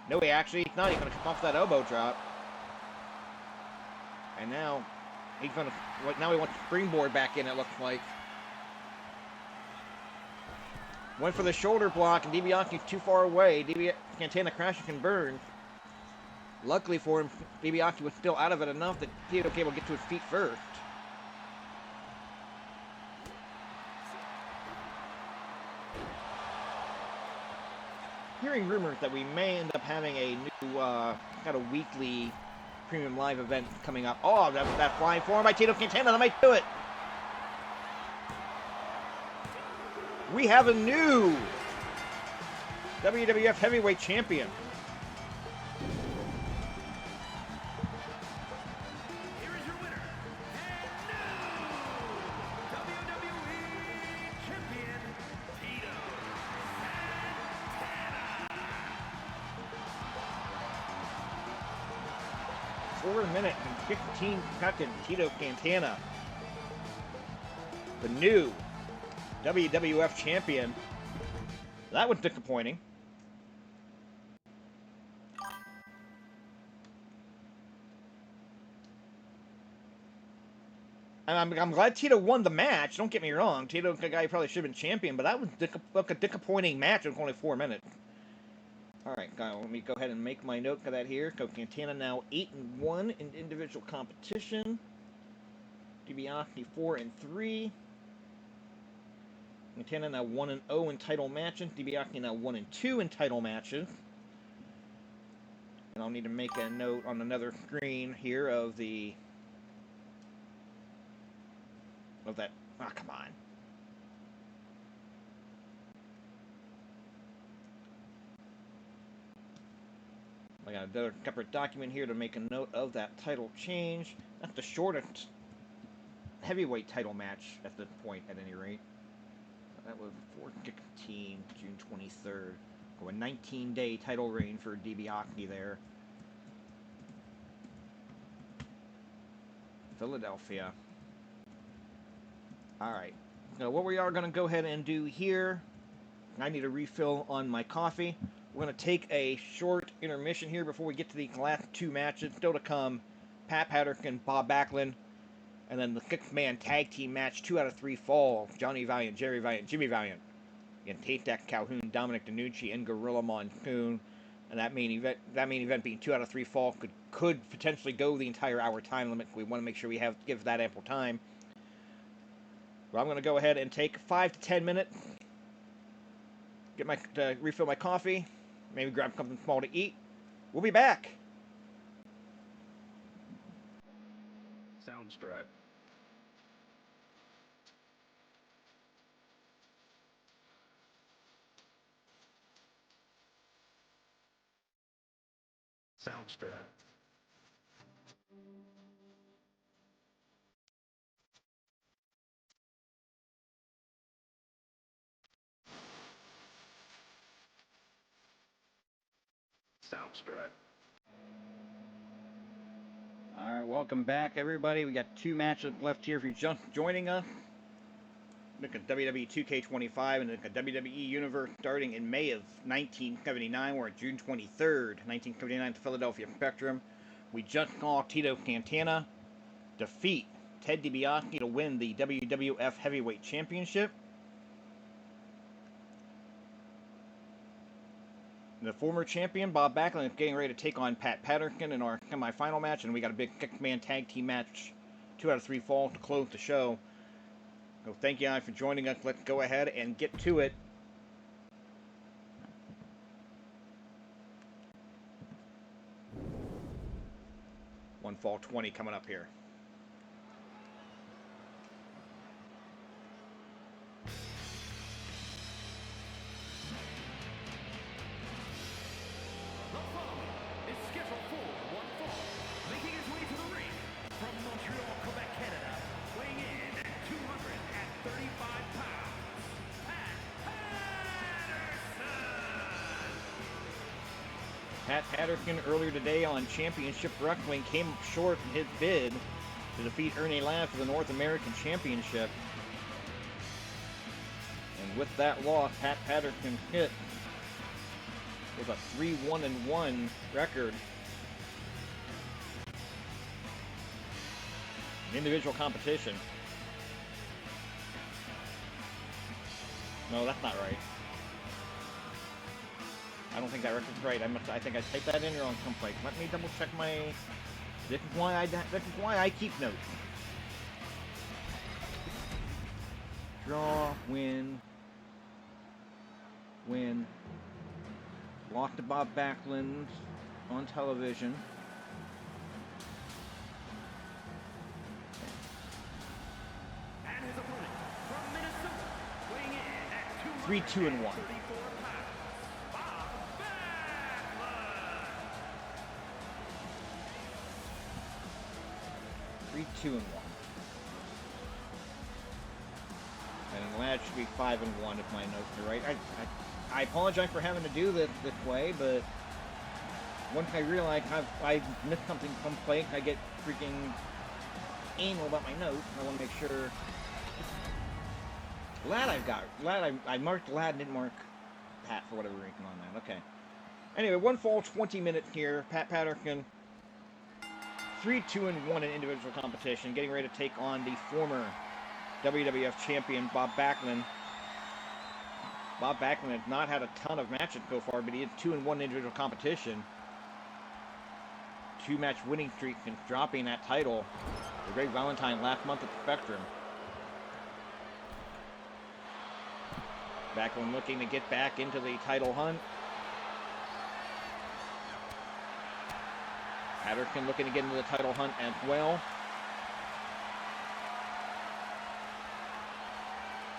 No, he's not. He's going to come off that elbow drop. And now he wants to springboard back in, it looks like. Went for the shoulder block, and DiBiase's too far away. Santana crashes and burns. Luckily for him, DiBiase was still out of it enough that Tito was able to get to his feet first. Hearing rumors that we may end up having a new kind of weekly premium live event coming up. Oh, that flying form by Tito Santana, that might do it. We have a new WWF Heavyweight Champion. Here is your winner, and new WWE Champion, Tito Santana. 4 minutes and 15 seconds, Tito Santana, the new WWF Champion. That was disappointing. And I'm glad Tito won the match. Don't get me wrong. Tito's a guy who probably should have been champion, but that was a disappointing match. It was only 4 minutes. Alright, let me go ahead and make my note for that here. Santana now 8-1 in individual competition. DiBiase 4-3. Santana now 1-0 in title matches. DiBiase now 1-2 in title matches. And I'll need to make a note on another screen here of that. Ah, come on. I got another separate document here to make a note of that title change. That's the shortest heavyweight title match at this point, at any rate. That was 4/16, June 23rd. So a 19-day title reign for DiBiase there. Philadelphia. Alright. Now what we are going to go ahead and do here, I need a refill on my coffee. We're going to take a short intermission here before we get to the last two matches. Still to come, Pat Patterson, Bob Backlund, and then the six-man tag team match, 2 out of 3 fall. Johnny Valiant, Jerry Valiant, Jimmy Valiant. Again, Haystacks, Calhoun, Dominic, DeNucci, and Gorilla Monsoon. And that main event being 2 out of 3 fall could potentially go the entire hour time limit. We want to make sure we give that ample time. Well, I'm going to go ahead and take 5 to 10 minutes. get my refill my coffee, maybe grab something small to eat. We'll be back. Soundstripe. Soundstripe. Soundstripe. All right, welcome back, everybody. We got 2 matches left here if you're just joining us. Look at WWE 2K25 and look at WWE Universe starting in May of 1979. We're at June 23rd, 1979 at the Philadelphia Spectrum. We just saw Tito Santana defeat Ted DiBiase to win the WWF Heavyweight Championship. The former champion, Bob Backlund, is getting ready to take on Pat Patterson in our semi-final match, and we got a big six-man tag team match, 2 out of 3 falls to close the show. So thank you guys for joining us. Let's go ahead and get to it. One fall 20 coming up here. The following is scheduled for one fall, making his way to the ring from Montreal, Quebec, Canada, weighing in at 235 pounds, Pat Patterson earlier today on Championship Wrestling came up short in his bid to defeat Ernie Ladd for the North American Championship. And with that loss, Pat Patterson hit with a 3-1-1 record in individual competition. No, that's not right. I don't think that record's right. I think I typed that in wrong someplace. Let me double check my. This is why I keep notes. Draw, win. Lost to Bob Backlund on television. and his opponent from Minnesota, weighing in at 3-2-1. 234 pounds, Bob Backlund. 3-2-1. And Ladd should be 5-1 if my notes are right. I apologize for having to do this way, but once I realize I've missed something someplace, I get freaking anal about my notes. I want to make sure. Ladd I've got. Ladd I marked Ladd and didn't mark Pat for whatever reason on that. Okay. Anyway, one fall, 20 minutes here. Pat Patterson 3-2-1 in individual competition, getting ready to take on the former WWF champion Bob Backlund. Bob Backlund has not had a ton of matches so far, but he is 2-1 in individual competition. 2-match winning streak since dropping that title to Greg Valentine last month at the Spectrum. Backlund looking to get back into the title hunt. Patterson looking to get into the title hunt as well.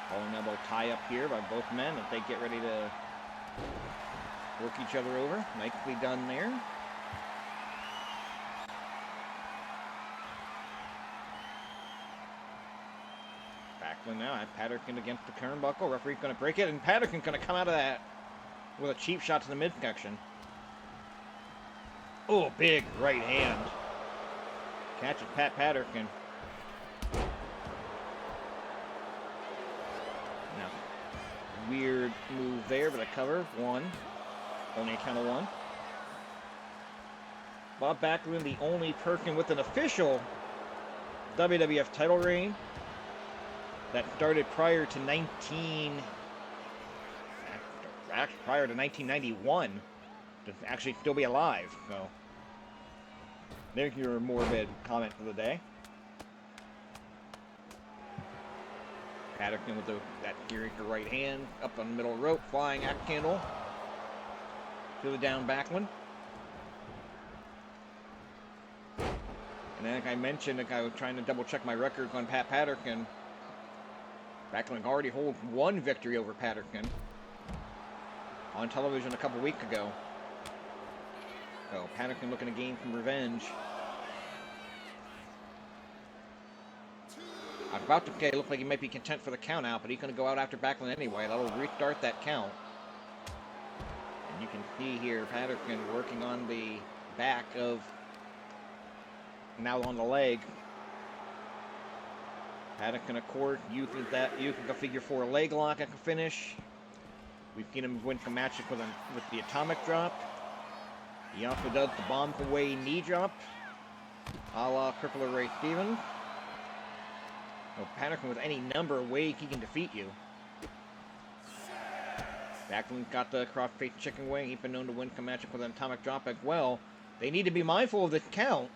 Falling elbow tie up here by both men as they get ready to work each other over. Nicely done there. Backlund now at Patterson against the turnbuckle. Referee's going to break it, and Patterson's going to come out of that with a cheap shot to the midsection. Oh, big right hand. Catches Pat Patterson. Now, weird move there, but a cover. 1. Only a count of 1. Bob Backlund, the only person with an official WWF title reign that started prior to 1991 to actually still be alive. So there's your morbid comment for the day. Patterson with that character right hand up on the middle rope, flying axe handle to the down Backlund. And then, like I mentioned, like I was trying to double check my records on Patterson. Backlund already holds one victory over Patterson on television a couple weeks ago. So Patterson looking to gain some revenge. I was about to say, it looked like he might be content for the count out, but he's going to go out after Backlund anyway. That'll restart that count. And you can see here Patterson working on the back of, now on the leg. Patterson, of course, using a figure 4 leg lock at the finish. We've seen him win some matches with the atomic drop. He also does the bomb away knee drop, a la Crippler Ray Stevens. So Patterson, with any number of ways he can defeat you. Backlund got the cross-face chicken wing. He's been known to win some matches with an atomic drop as well. They need to be mindful of this count.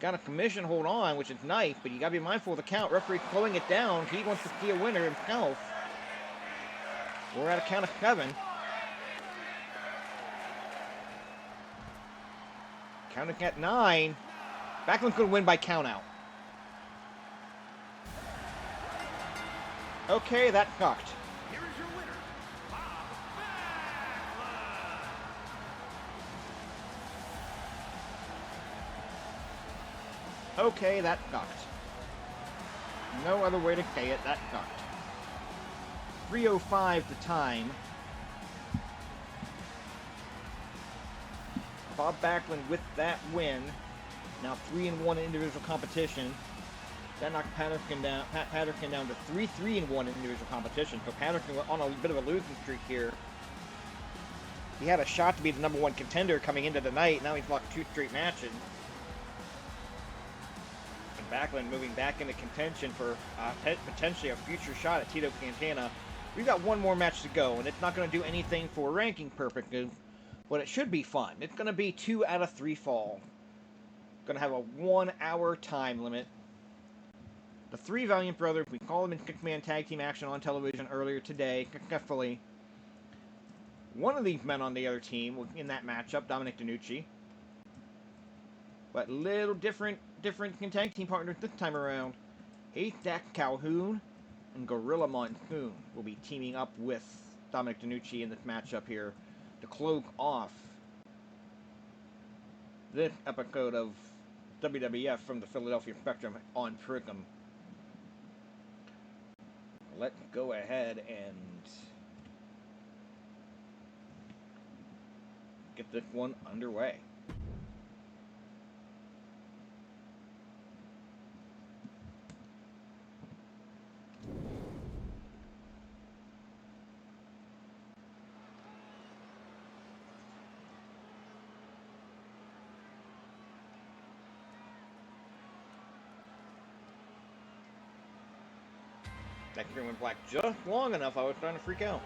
Got a commission hold on, which is nice, but you got to be mindful of the count. Referee slowing it down. He wants to see a winner himself. We're at a count of 7. Counting at 9. Backlund could win by count out. Okay, that sucked. Here is your winner, Backlund. Okay, that sucked. No other way to say it, that sucked. 3:05 the time. Bob Backlund with that win. Now 3-1 in individual competition. That knocked Patterson down to 3-3-1 in individual competition. So Patterson was on a bit of a losing streak here. He had a shot to be the #1 contender coming into the night. Now he's lost 2 straight matches. And Backlund moving back into contention for potentially a future shot at Tito Santana. We've got one more match to go, and it's not going to do anything for ranking purposes, but it should be fun. It's going to be 2 out of 3 fall. Going to have a 1-hour time limit. The 3 Valiant brothers, we call them in 6-man tag team action on television earlier today, successfully. One of these men on the other team was in that matchup, Dominic DeNucci. But little different tag team partners this time around. Haystacks Calhoun and Gorilla Monsoon will be teaming up with Dominic DeNucci in this matchup here to close off this episode of WWF from the Philadelphia Spectrum on Prism. Let's go ahead and get this one underway. That screen went black just long enough, I was starting to freak out.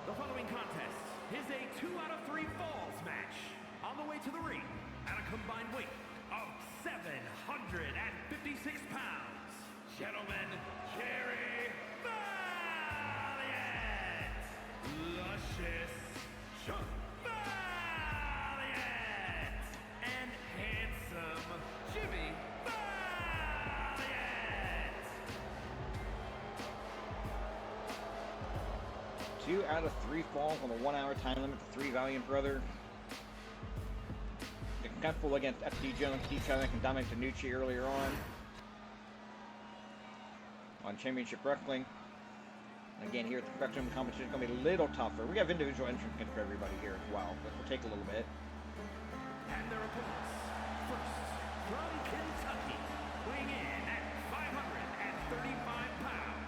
The following contest is a 2 out of 3 falls match on the way to the ring at a combined weight of 756 pounds. Gentlemen, Jerry Valiant, Luscious Chuck Valiant, and Handsome Jimmy Valiant. 2 out of 3 falls on the 1-hour time limit. The 3 Valiant brothers successful against FD Jones, Steve Chudnik, and Dominic DeNucci earlier on Championship Wrestling. Again, here at the Spectrum, competition is going to be a little tougher. We have individual entrants for everybody here as well, but we'll take a little bit. And their opponents, first, from Kentucky, weighing in at 535 pounds,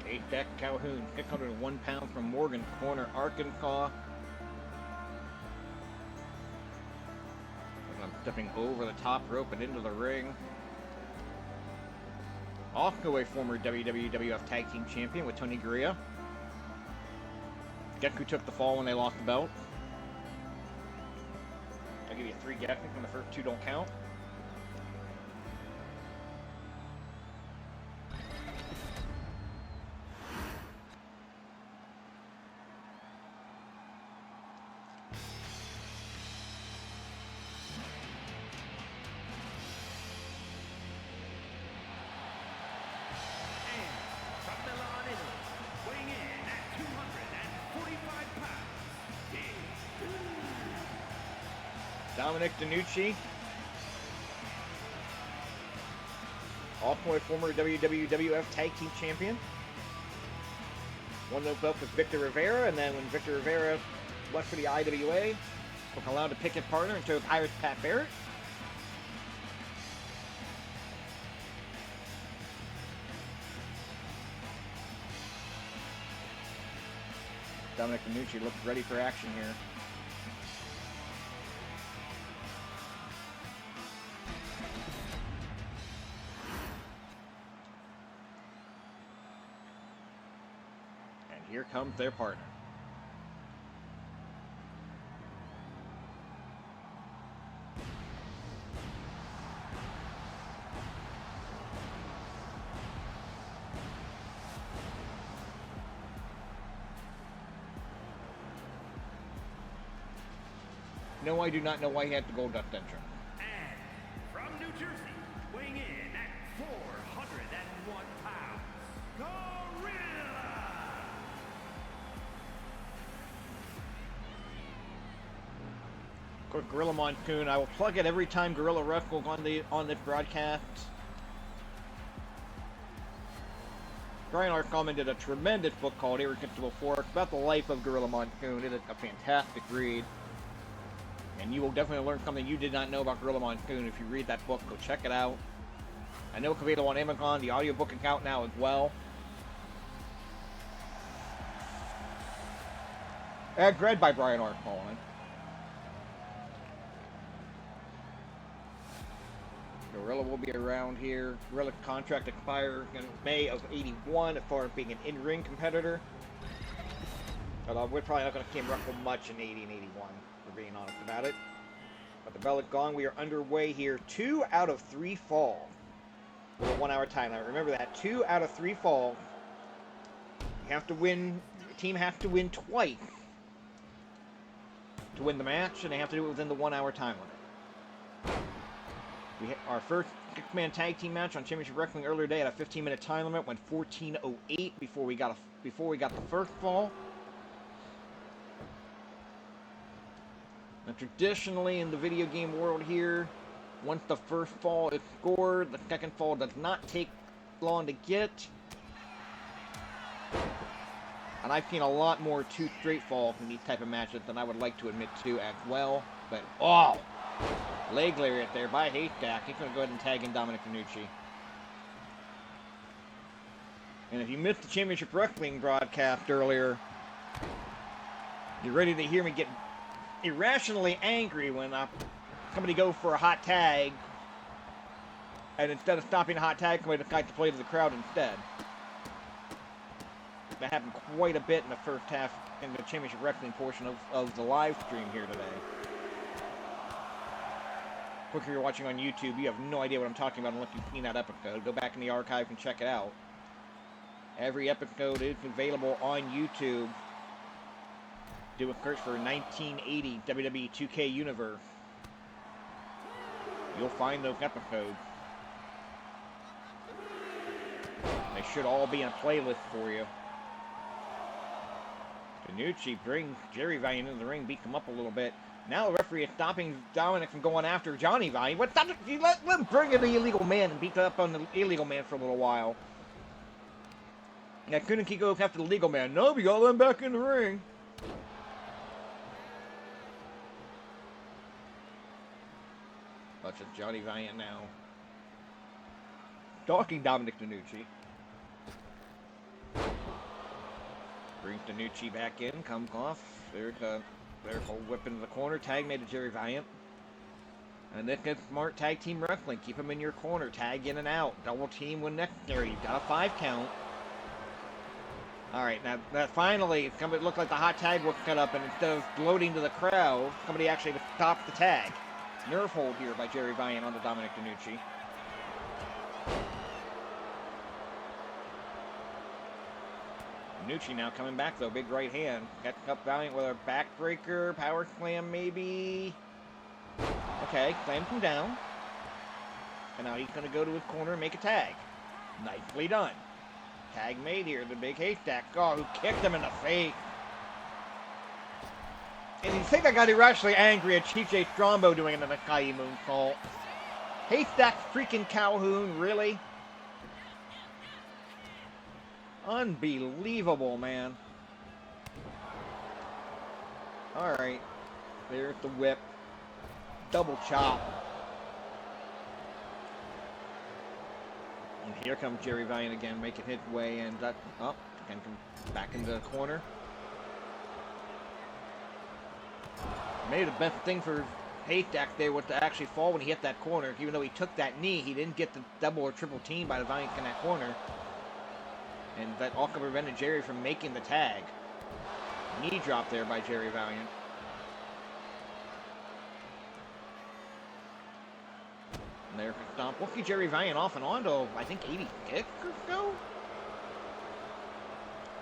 Haystacks Calhoun, 601 pounds from Morgan Corner, Arkansas. I'm stepping over the top rope and into the ring. Also a former WWF Tag Team Champion with Tony Gurria. Guess who took the fall when they lost the belt? I'll give you 3 guessing when the first 2 don't count. Dominic DeNucci, all-point former WWF Tag Team Champion. Won the belt with Victor Rivera, and then when Victor Rivera left for the IWA, was allowed to pick his partner and chose Irish Pat Barrett. Dominic DeNucci looks ready for action here. Here comes their partner. No, I do not know why he had the gold dust entrance. And from New Jersey, weighing in at 401 pounds, Gorilla! Of course, Gorilla Monsoon. I will plug it every time Gorilla wrestles on this broadcast. Brian R. Coleman did a tremendous book called Irresistible Force about the life of Gorilla Monsoon. It is a fantastic read. And you will definitely learn something you did not know about Gorilla Monsoon if you read that book. Go check it out. I know it's available on Amazon. The audiobook is out now as well. And read by Brian R. Coleman. Gorilla will be around here. Gorilla's contract expires in May of '81 as far as being an in-ring competitor. Although we're probably not going to see him wrestle much in '80 and '81, for being honest about it. But the bell is gone. We are underway here. 2 out of 3 fall with a 1-hour timeline. Remember that. 2 out of 3 fall. You have to win. The team has to win twice to win the match, and they have to do it within the 1-hour time limit. We hit our first 6-man tag team match on Championship Wrestling earlier today at a 15-minute time limit. Went 14:08 before we got the first fall. Now, traditionally in the video game world here, once the first fall is scored, the second fall does not take long to get. And I've seen a lot more 2 straight falls in these type of matches than I would like to admit to as well. But, oh! Leg lariat there by Haystacks. He's going to go ahead and tag in Dominic DeNucci. And if you missed the Championship Wrestling broadcast earlier, you're ready to hear me get irrationally angry when somebody goes for a hot tag, and instead of stopping a hot tag, somebody decides to play to the crowd instead. That happened quite a bit in the first half in the Championship Wrestling portion of the live stream here today. If you're watching on YouTube, you have no idea what I'm talking about unless you've seen that episode. Go back in the archive and check it out. Every episode is available on YouTube. Do a search for 1980 WWE 2K Universe. You'll find those episodes. They should all be in a playlist for you. DeNucci brings Jerry Valiant into the ring, beats him up a little bit. Now the referee is stopping Dominic from going after Johnny Valiant. What? Let him bring in the illegal man and beat up on the illegal man for a little while. Yeah, couldn't he go after the legal man? No, we got to let him back in the ring. Watch it, Johnny Valiant now. Stalking Dominic DeNucci. Brings DeNucci back in, comes off. There's a whip into the corner. Tag made to Jerry Valiant. And this is smart tag team wrestling. Keep him in your corner. Tag in and out. Double team when necessary. You've got a 5 count. Alright, now that finally, it looked like the hot tag was cut up, and instead of gloating to the crowd, somebody actually stopped the tag. Nerve hold here by Jerry Valiant onto Dominic DeNucci. DeNucci now coming back though, big right hand. Catching up Valiant with a backbreaker, power slam maybe. Okay, slams him down. And now he's going to go to his corner and make a tag. Nicely done. Tag made here, the big Haystack. Oh, who kicked him in the face. And you think I got irrationally angry at Chief J Strongbow doing an Nikolai moonsault. Haystack freaking Calhoun, really? Unbelievable, man. Alright. There's the whip. Double chop. And here comes Jerry Valiant again, making his way, and that up and come back into the corner. Maybe the best thing for Haystacks there was to actually fall when he hit that corner. Even though he took that knee, he didn't get the double or triple team by the Valiant in that corner. And that all prevented Jerry from making the tag. Knee drop there by Jerry Valiant. And there's a stomp. We'll see Jerry Valiant off and on to, I think, 86 or so?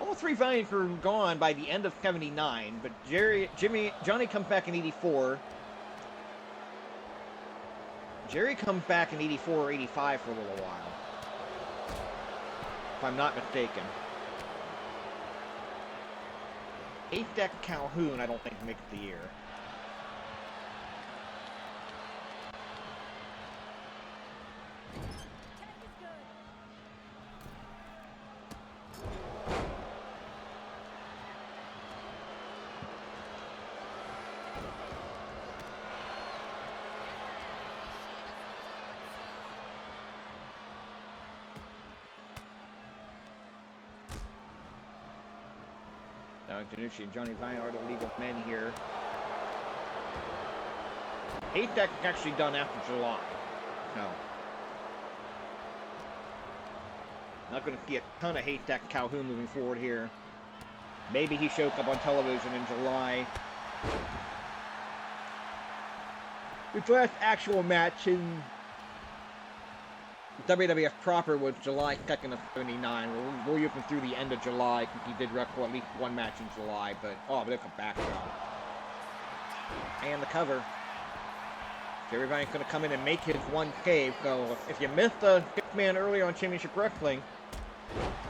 All three Valiants were gone by the end of 79, but Johnny comes back in 84. Jerry comes back in 84 or 85 for a little while, if I'm not mistaken. Haystack Calhoun, I don't think makes the year. DeNucci and Johnny Valiant are the legal men here. Haystack actually done after July. No. Not going to see a ton of Haystack Calhoun moving forward here. Maybe he shows up on television in July. His last actual match in WWF proper was July 2nd of 79. We'll use him through the end of July. I think he did record at least one match in July, but oh, look a backdrop. And the cover. Jerry Valiant's going to come in and make his one save. So if you missed the 6-man earlier on Championship Wrestling,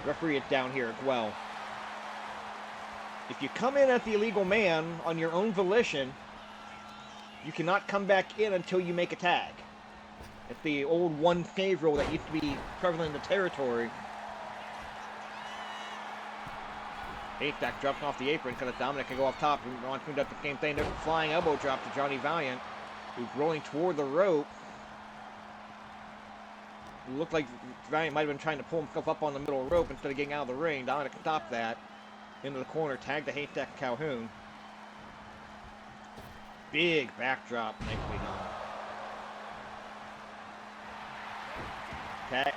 referee is down here as well. If you come in as the illegal man on your own volition, you cannot come back in until you make a tag. It's the old one save rule that used to be prevalent in the territory. Haystack drops off the apron because Dominic can go off top. Monsoon does the same thing. There's a flying elbow drop to Johnny Valiant, who's rolling toward the rope. It looked like Valiant might have been trying to pull himself up on the middle rope instead of getting out of the ring. Dominic stopped that. Into the corner, tag to Haystack Calhoun. Big backdrop, nicely done.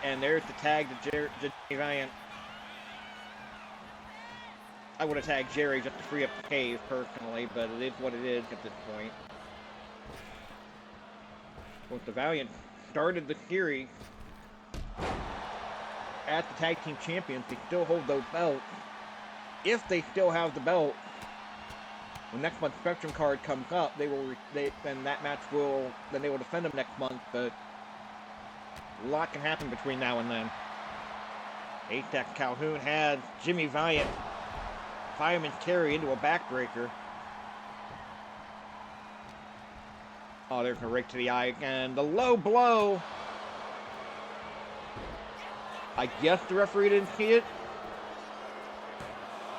And there's the tag to Jerry Valiant. I would have tagged Jerry just to free up the cave personally, but it is what it is at this point. Once the Valiant started the series at the tag team champions, they still hold those belts. If they still have the belt, when next month's Spectrum card comes up, then that match will, then they will defend them next month, but a lot can happen between now and then. Haystack Calhoun had Jimmy Valiant fireman carry into a backbreaker. Oh, there's a rake to the eye again. The low blow. I guess the referee didn't see it.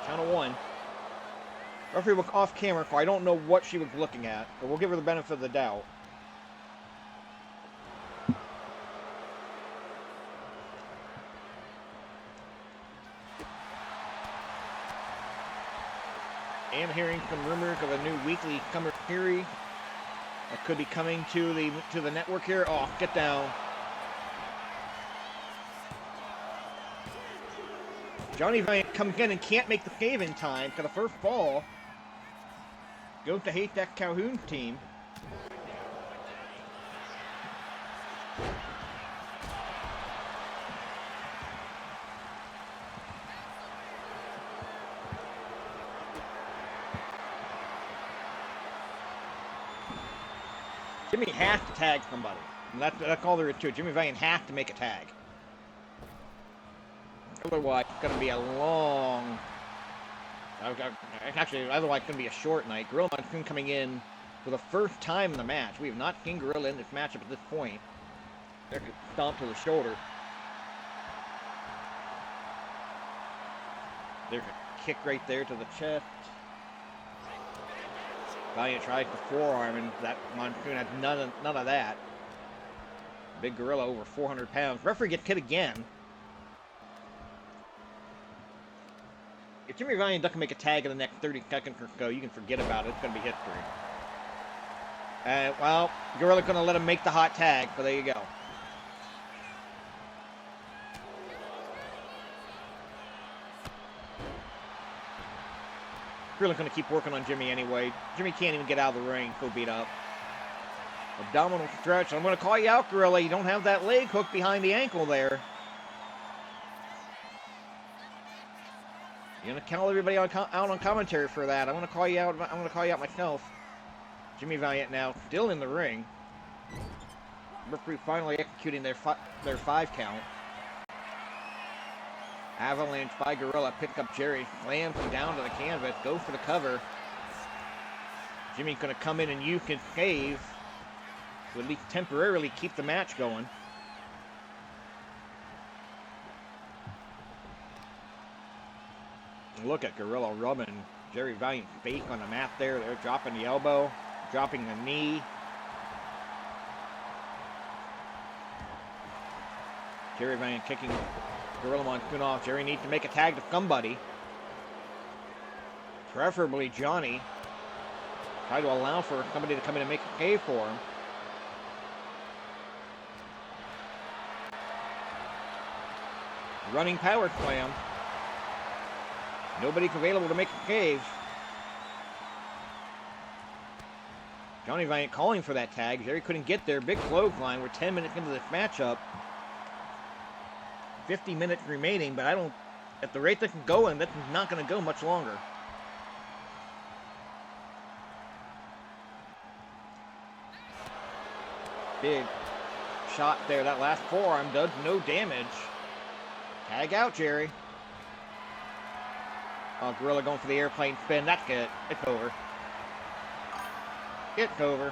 Count of one. Referee was off camera, so I don't know what she was looking at, but we'll give her the benefit of the doubt. And hearing some rumors of a new weekly summer series that could be coming to the network here. Oh, get down. Johnny Valiant comes in and can't make the save in time for the first fall. Goes to Haystack Calhoun's team. Jimmy has to tag somebody. And that's all there is to it. Jimmy Valiant has to make a tag. Otherwise, it's going to be a long... Actually, otherwise it's going to be a short night. Gorilla Monsoon coming in for the first time in the match. We have not seen Gorilla in this matchup at this point. There's a stomp to the shoulder. There's a kick right there to the chest. Valiant tries the forearm, and that Monsoon had none of that. Big Gorilla over 400 pounds. Referee gets hit again. If Jimmy Valiant doesn't make a tag in the next 30 seconds or so, you can forget about it. It's going to be history. Well, Gorilla's going to let him make the hot tag, so there you go. Gorilla's going to keep working on Jimmy anyway. Jimmy can't even get out of the ring, so beat up. Abdominal stretch. I'm going to call you out, Gorilla. You don't have that leg hook behind the ankle there. You're gonna call everybody out on commentary for that. I'm gonna call you out. I'm gonna call you out myself. Jimmy Valiant now still in the ring. Referee finally executing their 5 count. Avalanche by Gorilla. Pick up Jerry. Slams him down to the canvas. Go for the cover. Jimmy's gonna come in and you can save to at least temporarily keep the match going. Look at Gorilla rubbing Jerry Valiant's face on the mat there. They're dropping the elbow, dropping the knee. Jerry Valiant kicking Gorilla Monsoon off. Jerry needs to make a tag to somebody. Preferably Johnny. Try to allow for somebody to come in and make a save for him. Running power slam. Nobody's available to make a save. Johnny Valiant calling for that tag. Jerry couldn't get there. Big clothesline. We're 10 minutes into this matchup. 50 minutes remaining, but at the rate that's going, that's not going to go much longer. Big shot there. That last forearm does no damage. Tag out, Jerry. Oh, Gorilla going for the airplane spin. That's good. It's over. It's over.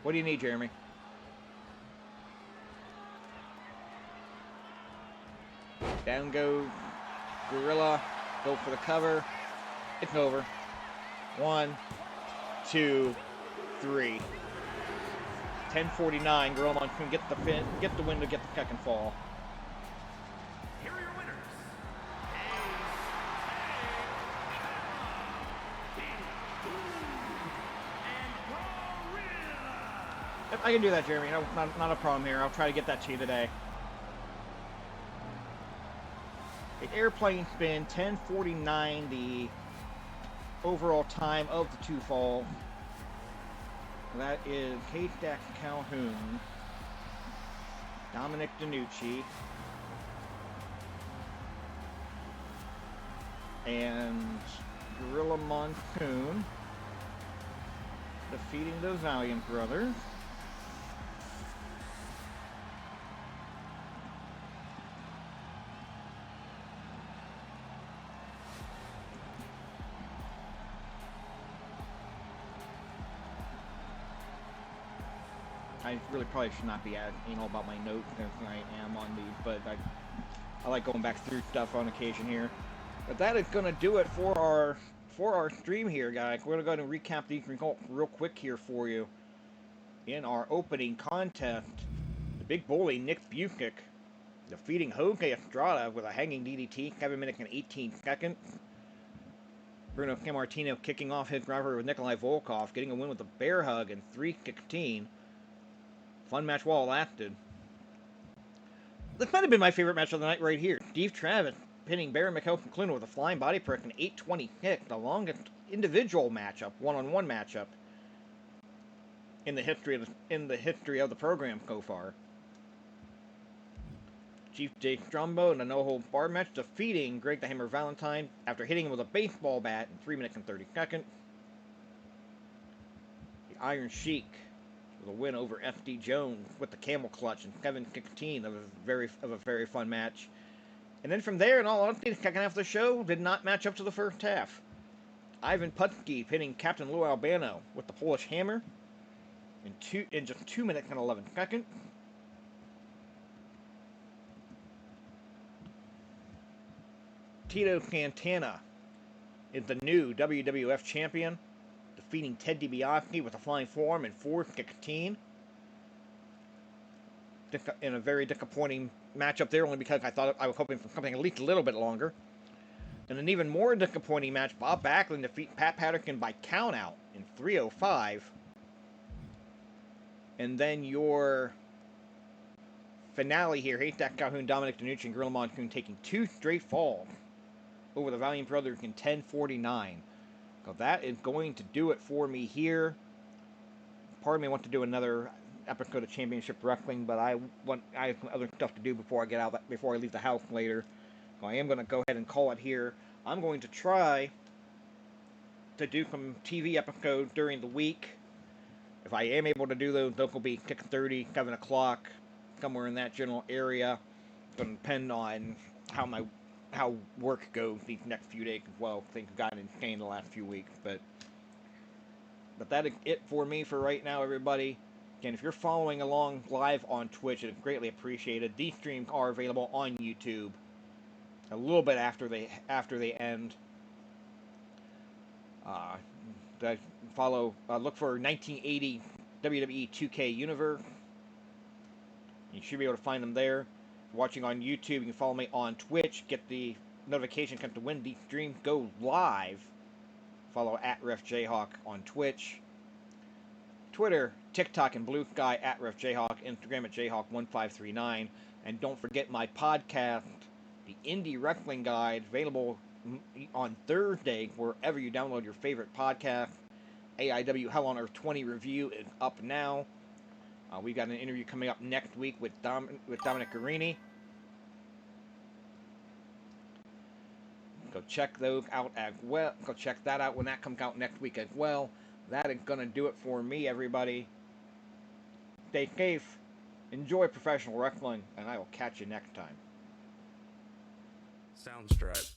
What do you need, Jeremy? Down goes Gorilla. Go for the cover. It's over. 1, 2, 3. 10:49. Gorilla Monsoon get the win to get the second fall. Here are your winners. I can do that, Jeremy. No, not a problem here. I'll try to get that to you today. The airplane spin, 10:49, the overall time of the 2 fall. That is Haystacks Calhoun, Dominic DeNucci, and Gorilla Monsoon defeating the Valiant brothers. I really probably should not be anal about my notes than I am on these, but I like going back through stuff on occasion here. But that is going to do it for our stream here, guys. We're going to go ahead and recap these results real quick here for you. In our opening contest, the big bully Nick Busick defeating Estrada with a hanging DDT, 7 minutes and 18 seconds. Bruno Sammartino kicking off his rivalry with Nikolai Volkoff, getting a win with a bear hug in 3:16. Fun match while it lasted. This might have been my favorite match of the night right here. Steve Travis pinning Baron Mikel Scicluna with a flying body press in 8:26, the longest individual matchup, one-on-one matchup in the history of the program so far. Chief Jake Strongbow in a no-hold-barred match, defeating Greg the Hammer Valentine after hitting him with a baseball bat in 3 minutes and 30 seconds. The Iron Sheik with a win over FD Jones with the camel clutch in 7:16 of a very fun match. And then from there, in all honesty, the second half of the show did not match up to the first half. Ivan Putski hitting Captain Lou Albano with the Polish Hammer in just 2 minutes and 11 seconds. Tito Santana is the new WWF Champion, defeating Ted DiBiase with a flying forearm in 4:16. In a very disappointing matchup there, only because I was hoping for something at least a little bit longer. In an even more disappointing match, Bob Backlund defeats Pat Patterson by countout in 3:05. And then your finale here, Haystacks, Calhoun, Dominic, DeNucci, and Gorilla Monsoon taking 2 straight falls over the Valiant brothers in 10:49. So that is going to do it for me here. Part of me wants to do another episode of Championship Wrestling, but I have some other stuff to do before I leave the house later. So I am going to go ahead and call it here. I'm going to try to do some TV episodes during the week. If I am able to do those will be 6:30, 7 o'clock, somewhere in that general area. It's going to depend on how work goes these next few days as well. Things have gotten insane the last few weeks, but that is it for me for right now, everybody. Again, if you're following along live on Twitch, it's greatly appreciated. These streams are available on YouTube a little bit after they end. Look for 1980 WWE 2K Universe. You should be able to find them there. If you're watching on YouTube, you can follow me on Twitch. Get the notification to when these streams go live. Follow @RefJayhawk on Twitch. Twitter, TikTok, and Blue Sky @RefJayhawk. Instagram @Jayhawk1539. And don't forget my podcast, The Indie Wrestling Guide, available on Thursday wherever you download your favorite podcast. AIW Hell on Earth 20 review is up now. We've got an interview coming up next week with Dominic Guarini. Go check those out as well. Go check that out when that comes out next week as well. That is going to do it for me, everybody. Stay safe, enjoy professional wrestling, and I will catch you next time. Soundstripe.